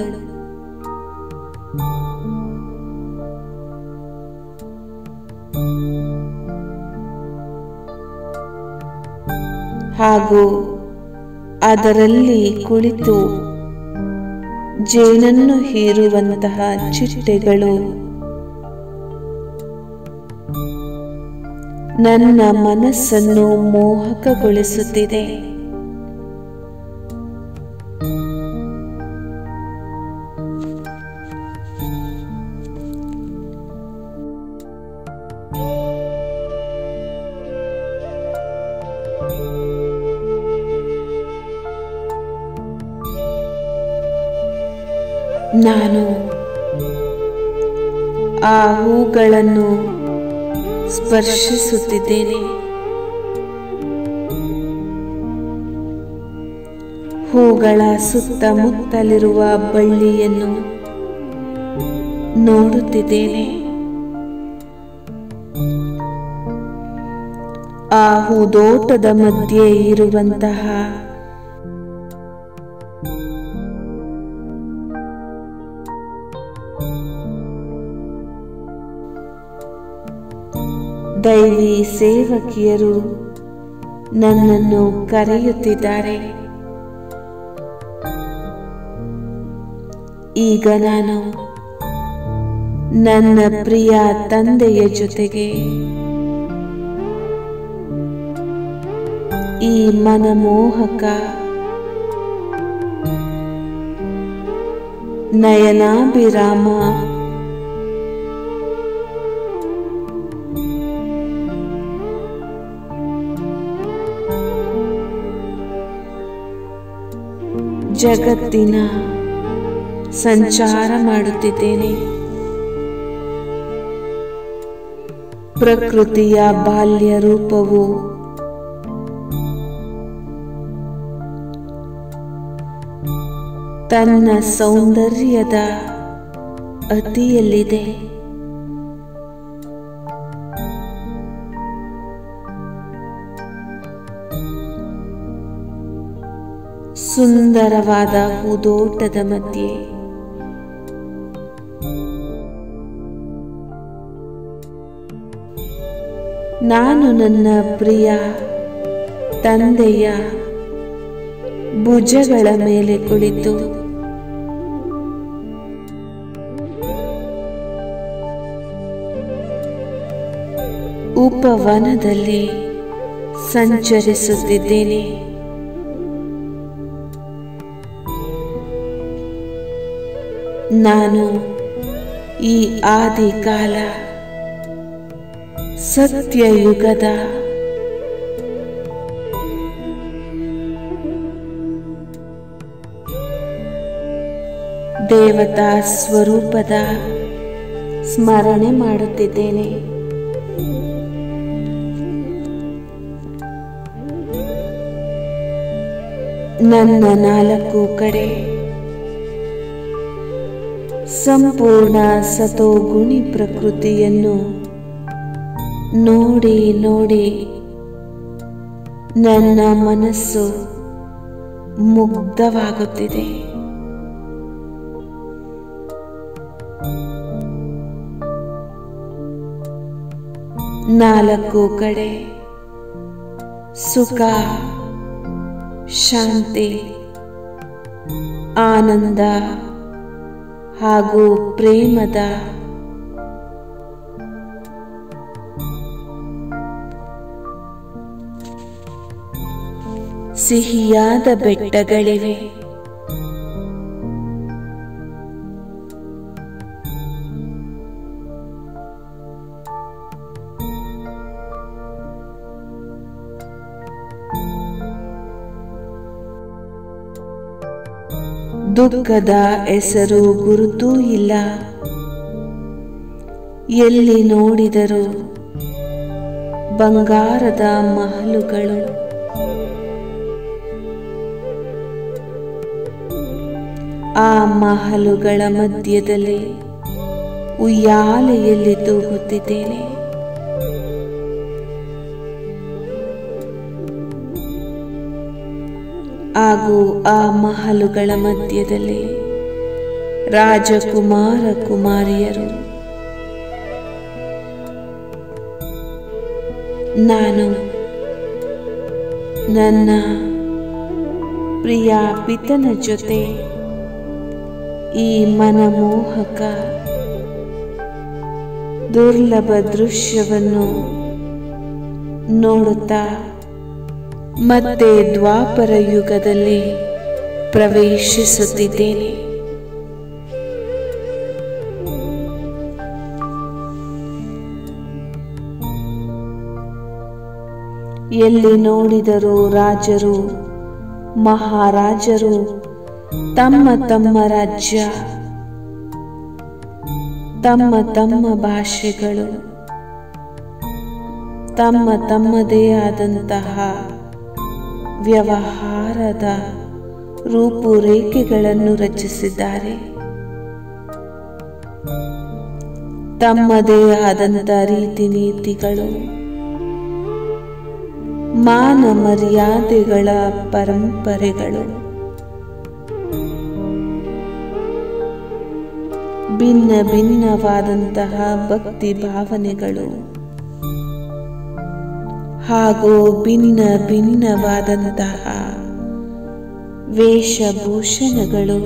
ಹಾಗೂ ಅದರಲ್ಲಿ ಕುಳಿತು ಜೇನನ್ನು ಹೀರುವಂತಹ ಚಿಟ್ಟೆಗಳು ನನ್ನ ಮನಸ್ಸನ್ನು ಮೋಹಕಗೊಳಿಸುತ್ತಿದೆ. ನಾನು ಆ ಹೂಗಳನ್ನು ಸ್ಪರ್ಶಿಸುತ್ತಿದ್ದೇನೆ. ಹೂಗಳ ಸುತ್ತಮುತ್ತಲಿರುವ ಬಳ್ಳಿಯನ್ನು ನೋಡುತ್ತಿದ್ದೇನೆ. ಆ ಹೂದೋಟದ ಮಧ್ಯೆ ಇರುವಂತಹ ದೈವಿ ಸೇವಕಿಯರು ನನ್ನನ್ನು ಕರೆಯುತ್ತಿದ್ದಾರೆ. ಈಗ ನಾನು ನನ್ನ ಪ್ರಿಯ ತಂದೆಯ ಜೊತೆಗೆ ಈ ಮನಮೋಹಕ ನಯನಾಭಿರಾಮ ಜಗತ್ತಿನ ಸಂಚಾರ ಮಾಡುತ್ತಿದ್ದೇನೆ. ಪ್ರಕೃತಿಯ ಬಾಲ್ಯ ರೂಪವು ತನ್ನ ಸೌಂದರ್ಯದ ಅತಿಯಲ್ಲಿದೆ. ಸುಂದರವಾದ ಹೂದೋಟದ ಮಧ್ಯೆ ನಾನು ನನ್ನ ಪ್ರಿಯ ತಂದೆಯ ಭುಜಗಳ ಮೇಲೆ ಕುಳಿತು ಉಪವನದಲ್ಲಿ ಸಂಚರಿಸುತ್ತಿದ್ದೇನೆ. ನಾನು ಈ ಆದಿಕಾಲ ಸತ್ಯಯುಗದ ದೇವತಾ ಸ್ವರೂಪದ ಸ್ಮರಣೆ ಮಾಡುತ್ತಿದ್ದೇನೆ. ನನ್ನ ನಾಲ್ಕು ಕಡೆ ಸಂಪೂರ್ಣ ಸತೋಗುಣಿ ಪ್ರಕೃತಿಯನ್ನು ನೋಡಿ ನೋಡಿ ನನ್ನ ಮನಸ್ಸು ಮುಗ್ಧವಾಗುತ್ತಿದೆ. ನಾಲ್ಕು ಕಡೆ ಸುಖ, ಶಾಂತಿ, ಆನಂದ ಹಾಗೂ ಪ್ರೇಮದ ಸಿಹಿಯಾದ ಬೆಟ್ಟಗಳಿವೆ. ದುಃಖದ ಹೆಸರು ಗುರುತೂ ಇಲ್ಲ. ಎಲ್ಲಿ ನೋಡಿದರೂ ಬಂಗಾರದ ಮಹಲುಗಳು. ಆ ಮಹಲುಗಳ ಮಧ್ಯದಲ್ಲಿ ಉಯ್ಯಾಲೆಯಲ್ಲಿ ತೂಗುತ್ತಿದ್ದೇನೆ. ಹಾಗೂ ಆ ಮಹಲುಗಳ ಮಧ್ಯದಲ್ಲಿ ರಾಜಕುಮಾರ ಕುಮಾರಿಯರು. ನಾನು ನನ್ನ ಪ್ರಿಯ ಪಿತನ ಜೊತೆ ಈ ಮನಮೋಹಕ ದುರ್ಲಭ ದೃಶ್ಯವನ್ನು ನೋಡುತ್ತಾ ಮತ್ತೆ ದ್ವಾಪರ ಯುಗದಲ್ಲಿ ಪ್ರವೇಶಿಸುತ್ತಿದ್ದೇನೆ. ಎಲ್ಲಿ ನೋಡಿದರೂ ರಾಜರು, ಮಹಾರಾಜರು ತಮ್ಮ ತಮ್ಮ ರಾಜ್ಯ, ತಮ್ಮ ತಮ್ಮ ಭಾಷೆಗಳು, ತಮ್ಮ ತಮ್ಮದೇ ಆದಂತಹ ವ್ಯವಹಾರದ ರೂಪುರೇಖೆಗಳನ್ನು ರಚಿಸಿದ್ದಾರೆ. ತಮ್ಮದೇ ಆದಂಥ ರೀತಿ ನೀತಿಗಳು, ಮಾನ ಮರ್ಯಾದೆಗಳ ಪರಂಪರೆಗಳು, ಭಿನ್ನ ಭಿನ್ನವಾದಂತಹ ಭಕ್ತಿ ಭಾವನೆಗಳು ಹಾಗೂ ಭಿನ್ನ ಭಿನ್ನವಾದಂತಹ ವೇಷಭೂಷಣಗಳು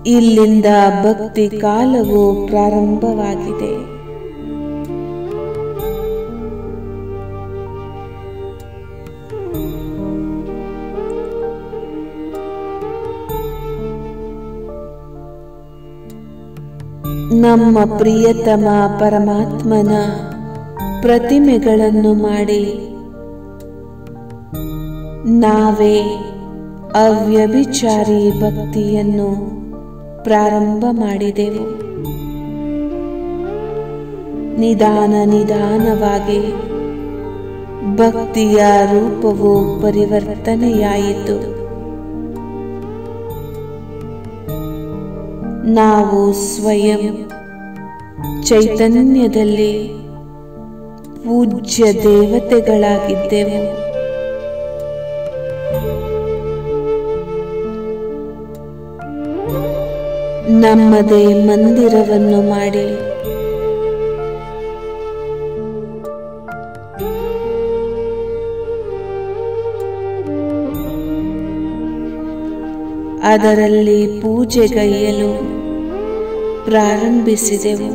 ಇಲ್ಲಿಂದ ಭಕ್ತಿ ಕಾಲವು ಪ್ರಾರಂಭವಾಗಿದೆ. ನಮ್ಮ ಪ್ರಿಯತಮ ಪರಮಾತ್ಮನ ಪ್ರತಿಮೆಗಳನ್ನು ಮಾಡಿ ನಾವೇ ಅವ್ಯಭಿಚಾರಿ ಭಕ್ತಿಯನ್ನು ಪ್ರಾರಂಭ ಮಾಡಿದೆವು. ನಿಧಾನ ನಿಧಾನವಾಗಿ ಭಕ್ತಿಯ ರೂಪವು ಪರಿವರ್ತನೆಯಾಯಿತು. ನಾವು ಸ್ವಯಂ ಚೈತನ್ಯದಲ್ಲಿ ಪೂಜ್ಯ ದೇವತೆಗಳಾಗಿದ್ದೆವು. ನಮ್ಮದೇ ಮಂದಿರವನ್ನು ಮಾಡಿ ಅದರಲ್ಲಿ ಪೂಜೆಗೈಯಲು ಪ್ರಾರಂಭಿಸಿದೆವು.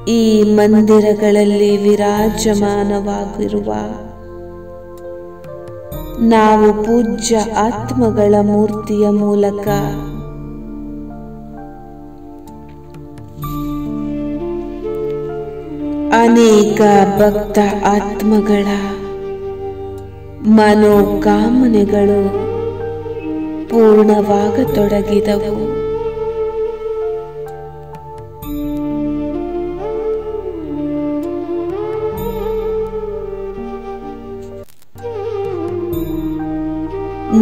ಈ ಮಂದಿರಗಳಲ್ಲಿ ವಿರಾಜಮಾನವಾಗಿರುವ ನಾವು ಪೂಜ್ಯ ಆತ್ಮಗಳ ಮೂರ್ತಿಯ ಮೂಲಕ ಅನೇಕ ಭಕ್ತ ಆತ್ಮಗಳ ಮನೋಕಾಮನೆಗಳು ಪೂರ್ಣವಾಗತೊಡಗಿದವು.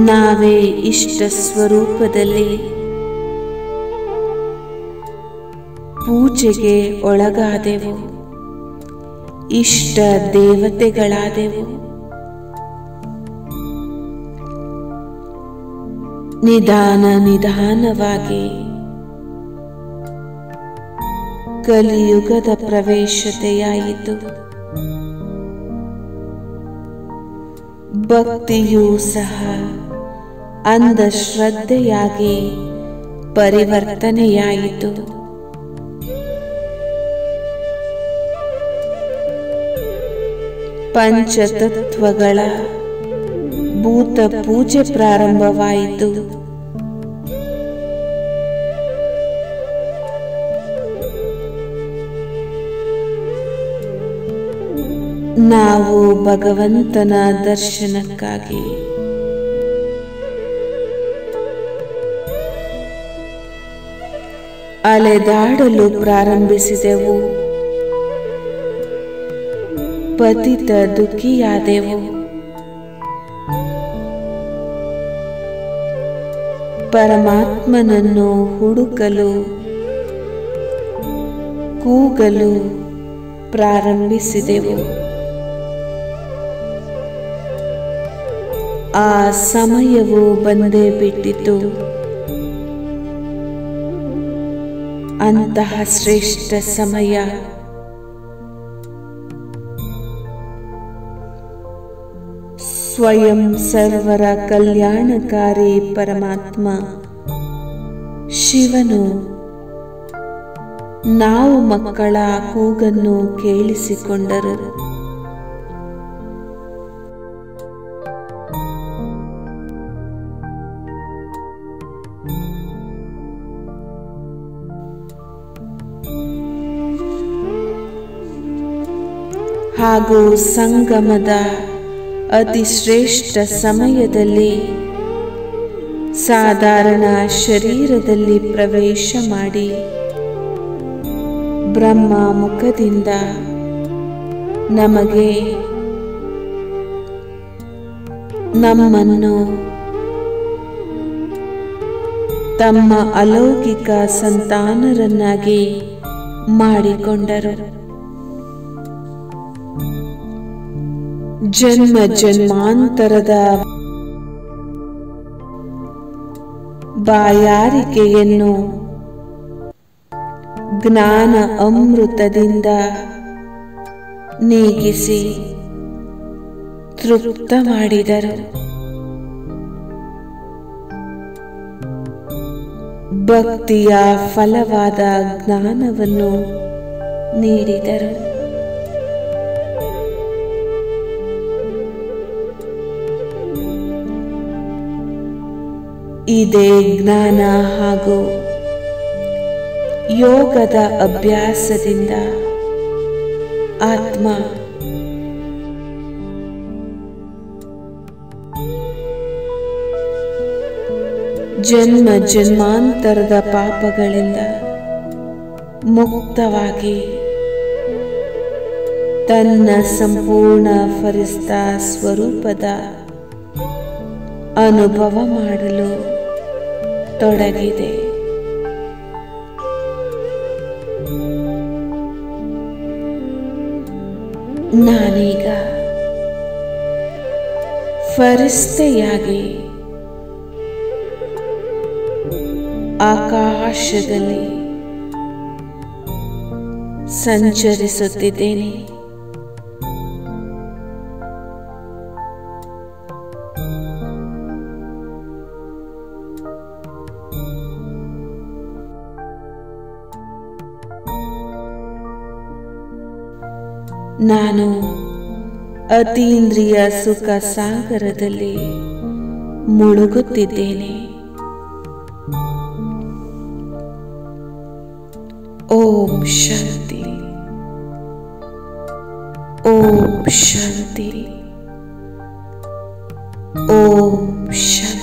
ನಾವೇ ಇಷ್ಟ ಸ್ವರೂಪದಲ್ಲಿ ಪೂಜೆಗೆ ಒಳಗಾದೆವು, ಇಷ್ಟ ದೇವತೆಗಳಾದೆವು. ನಿಧಾನ ನಿಧಾನವಾಗಿ ಕಲಿಯುಗದ ಪ್ರವೇಶತೆಯಾಯಿತು. ಭಕ್ತಿಯೂ ಸಹ ಅಂಧಶ್ರದ್ಧೆಯಾಗಿ ಪರಿವರ್ತನೆಯಾಯಿತು. ಪಂಚತತ್ವಗಳ ಭೂತ ಪೂಜೆ ಪ್ರಾರಂಭವಾಯಿತು. ನಾವು ಭಗವಂತನ ದರ್ಶನಕ್ಕಾಗಿ ಅಲೆದಾಡಲು ಪ್ರಾರಂಭಿಸಿದೆವು. ಪತಿತ ದುಃಖಿಯಾದೆವು. ಪರಮಾತ್ಮನನ್ನು ಹುಡುಕಲು ಕೂಗಲು ಪ್ರಾರಂಭಿಸಿದೆವು. ಆ ಸಮಯವು ಬಂದೇ ಬಿಟ್ಟಿತು. ಅಂತಹ ಶ್ರೇಷ್ಠ ಸಮಯ ಸ್ವಯಂ ಸರ್ವರ ಕಲ್ಯಾಣಕಾರಿ ಪರಮಾತ್ಮ ಶಿವನು ನಾವು ಮಕ್ಕಳ ಕೂಗನ್ನು ಕೇಳಿಸಿಕೊಂಡರು. ಹಾಗೂ ಸಂಗಮದ ಅತಿ ಶ್ರೇಷ್ಠ ಸಮಯದಲ್ಲಿ ಸಾಧಾರಣ ಶರೀರದಲ್ಲಿ ಪ್ರವೇಶ ಮಾಡಿ ಬ್ರಹ್ಮ ಮುಖದಿಂದ ನಮಗೆ ನಮ್ಮನ್ನು ತಮ್ಮ ಅಲೌಕಿಕ ಸಂತಾನರನ್ನಾಗಿ ಮಾಡಿಕೊಂಡರು. ಜನ್ಮ ಜನ್ಮಾಂತರದ ಬಾಯಾರಿಕೆಯನ್ನು ಜ್ಞಾನ ಅಮೃತದಿಂದ ನೀಗಿಸಿ ತೃಪ್ತ ಮಾಡಿದರು. ಭಕ್ತಿಯ ಫಲವಾದ ಜ್ಞಾನವನ್ನು ನೀಡಿದರು. ಇದೇ ಜ್ಞಾನ ಹಾಗೂ ಯೋಗದ ಅಭ್ಯಾಸದಿಂದ ಆತ್ಮ ಜನ್ಮ ಜನ್ಮಾಂತರದ ಪಾಪಗಳಿಂದ ಮುಕ್ತವಾಗಿ ತನ್ನ ಸಂಪೂರ್ಣ ಫರಿಸ್ತಾ ಸ್ವರೂಪದ ಅನುಭವ ಮಾಡಲು ತೊಡಗಿದೆ. ನಾನೀಗ ಫರಿಸ್ತೆಯಾಗಿ ಆಕಾಶದಲ್ಲಿ ಸಂಚರಿಸುತ್ತಿದ್ದೇನೆ. ನಾನು ಅತೀಂದ್ರಿಯ ಸುಖ ಸಾಗರದಲ್ಲಿ ಮುಳುಗುತ್ತಿದ್ದೇನೆ. ಓಂ ಶಾಂತಿ, ಓಂ ಶಾಂತಿ, ಓಂ ಶಾಂತಿ.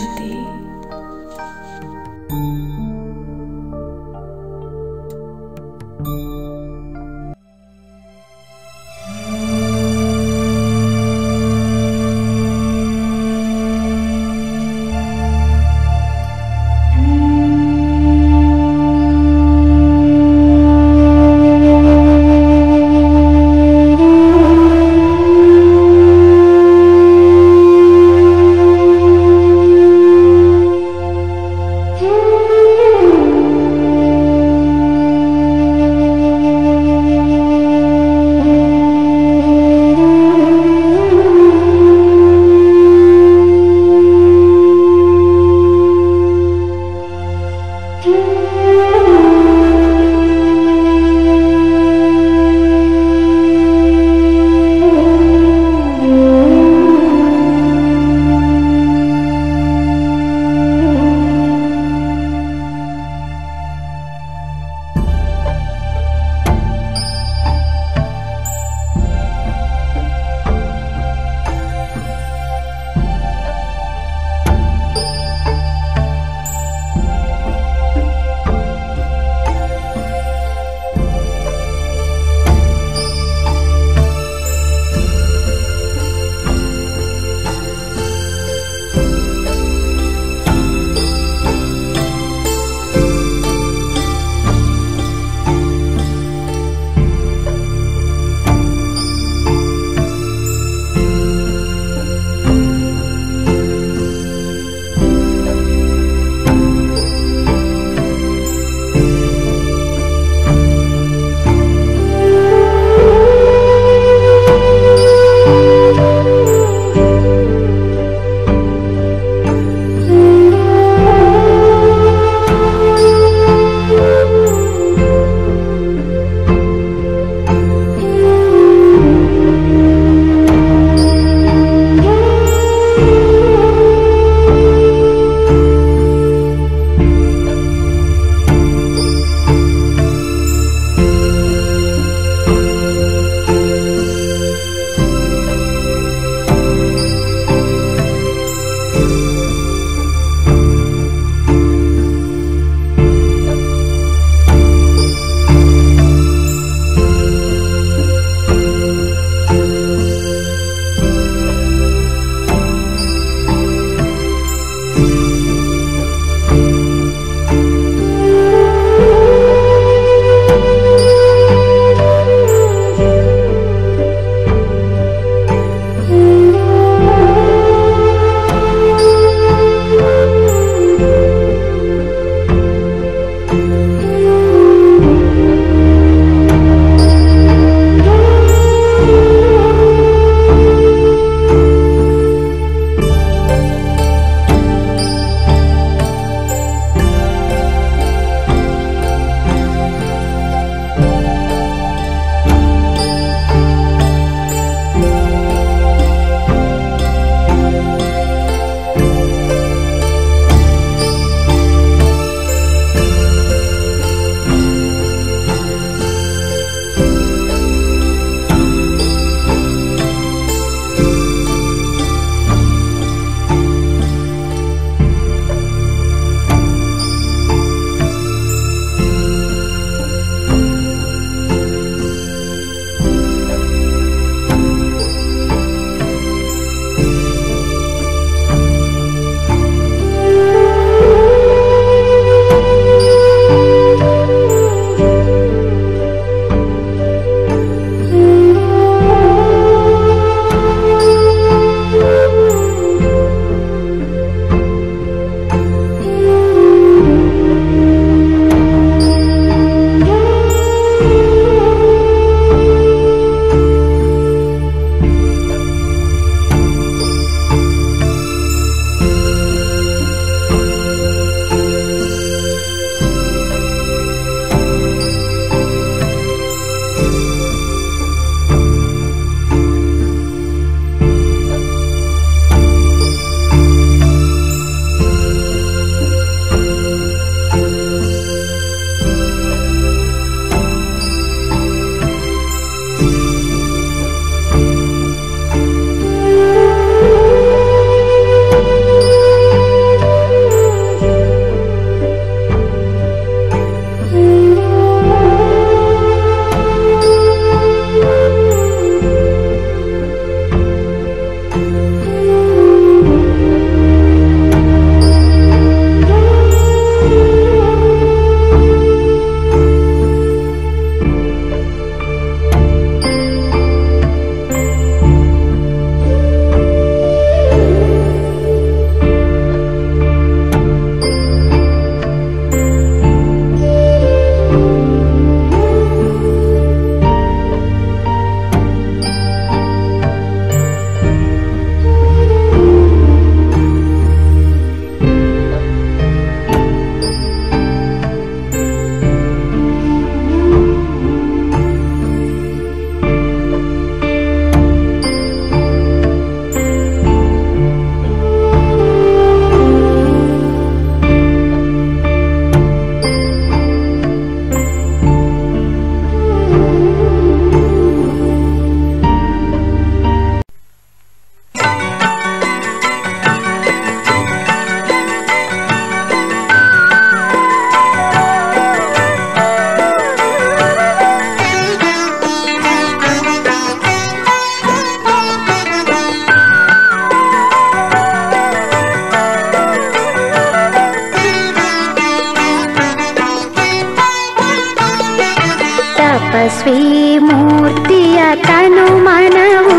ತಪಸ್ವಿ ಮೂರ್ತಿಯ ತನು ಮನವು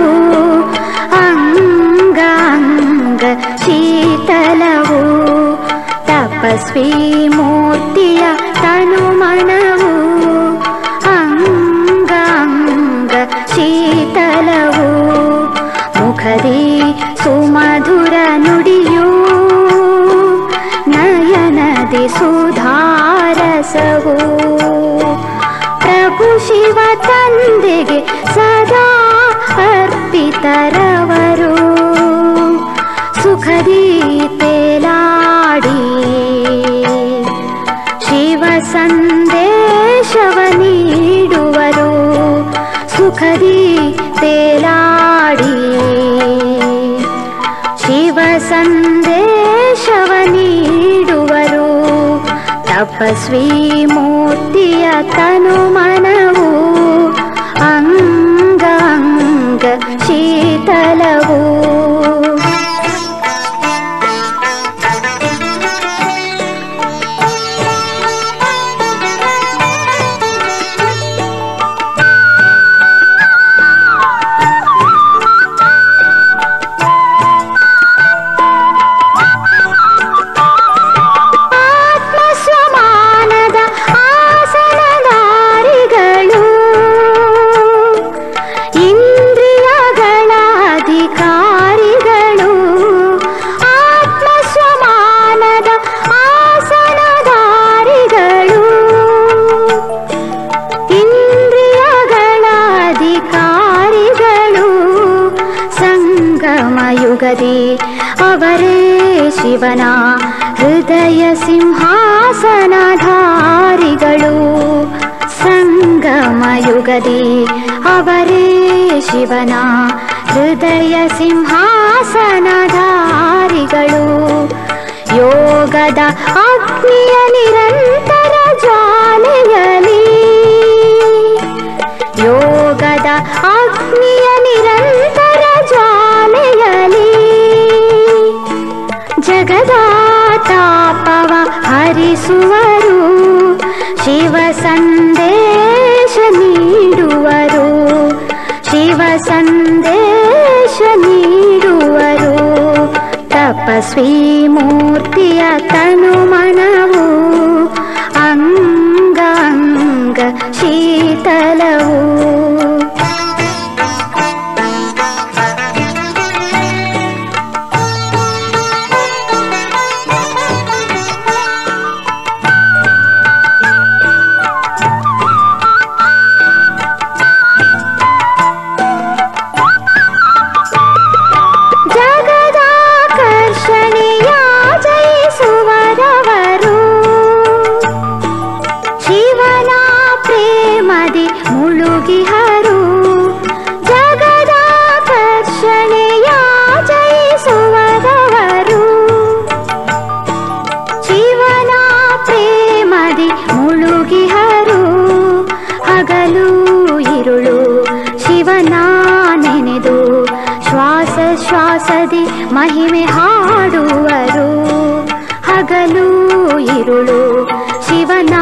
ಅಂಗಾಂಗ ಶೀತಲವು. ತಪಸ್ವಿ ಮೂರ್ತಿಯ ತನು ಮನವು ಅಂಗಾಂಗ ಶೀತಲವು. ಮುಖದಿ ಸುಮಧುರ ನುಡಿಯು ನಯನದಿ ಸುಧಾರಸವು. ಪ್ರಭು ಶಿವ ತಂದೆಗೆ ಸದಾ ಅರ್ಪಿತರವರು. ಸುಖದಿ ತೇಲಾಡಿ ಶಿವ ಸಂದೇಶವ ನೀಡುವರು. ಸುಖದಿ ತೇಲಾಡಿ ಶಿವ ಸಂದೇಶವ ನೀಡುವರು. ತಪಸ್ವಿ ಮೂರ್ತಿಯ ತನು ಮನವು ಅಂಗಾಂಗ ಶೀತಲವು. ಅವರೇ ಶಿವನ ಹೃದಯ ಸಿಂಹಾಸನಧಾರಿಗಳು. ಸಂಗಮ ಯುಗದಿ ಅವರೇ ಶಿವನ ಹೃದಯ ಸಿಂಹಾಸನಧಾರಿಗಳು. ಯೋಗದ ಅಗ್ನಿಯ ನಿರಂತರ ಜ್ವಾಲೆಯಲಿ, ಯೋಗದ ಅಗ್ನಿಯ ನಿರಂತರ ಜ್ವಾಲೆಯಲಿ ಜಗದ ತಾಪವ ಹರಿಸುವರು. ಶಿವ ಸಂದೇಶ ನೀಡುವರು. ಶಿವ ಸಂದೇಶ ನೀಡುವರು. ತಪಸ್ವಿ ಮೂರ್ತಿಯ ತನು ಮನವು ಅಂಗಾಂಗ ಶೀತಲವು. ಶ್ವಾಸದಿ ಮಹಿಮೆ ಹಾಡುವರು. ಹಗಲು ಇರುಳು ಶಿವನ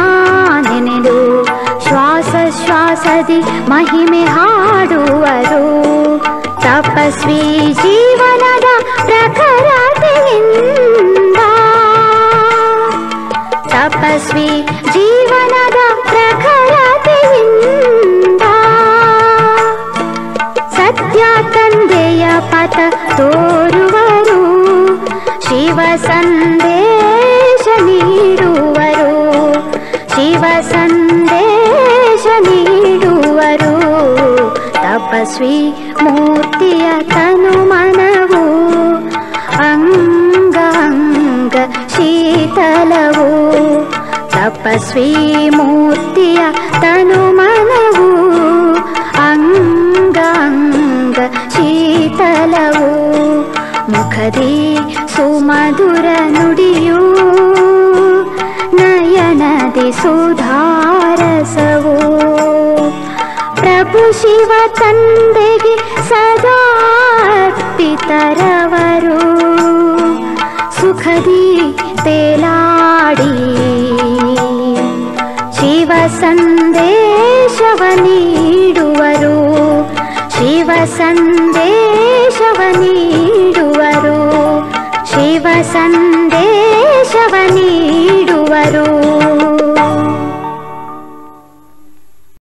ನೆನೆದು ಶ್ವಾಸ ಶ್ವಾಸದಿ ಮಹಿಮೆ ಹಾಡುವರು. ತಪಸ್ವಿ ಜೀವನದ ಪ್ರಖರತೆಯಿಂದ, ತಪಸ್ವಿ ಜೀವನದ ಪ್ರಖರತೆಯಿಂದ ಸತ್ಯ ತಂದೆಯ ಪಥ ತೋರುವರು. ಶಿವ ಸಂದೇಶ ನೀಡುವರು. ಶಿವ ಸಂದೇಶ ನೀಡುವರು. ತಪಸ್ವಿ ಮೂರ್ತಿಯ ತನು ಮನವು ಅಂಗಾಂಗ ಶೀತಲವು. ತಪಸ್ವಿ ಮೂರ್ತಿಯ ತನು ಮನವು ಅಂಗಾಂಗ ಶೀತಲವು. ಮುಖದಿ ಸುಮಧುರ ನುಡಿಯು ನಯನದಿ ಸುಧಾರಸವು. ಪ್ರಭು ಶಿವ ತಂದೆಗೆ ಸದಾ ಅರ್ಪಿತರವರು. ಸುಖದಿ ತೇಲಾಡಿ ಶಿವ ಸಂದೇಶವ ನೀಡುವರು. ಸಂದೇಶ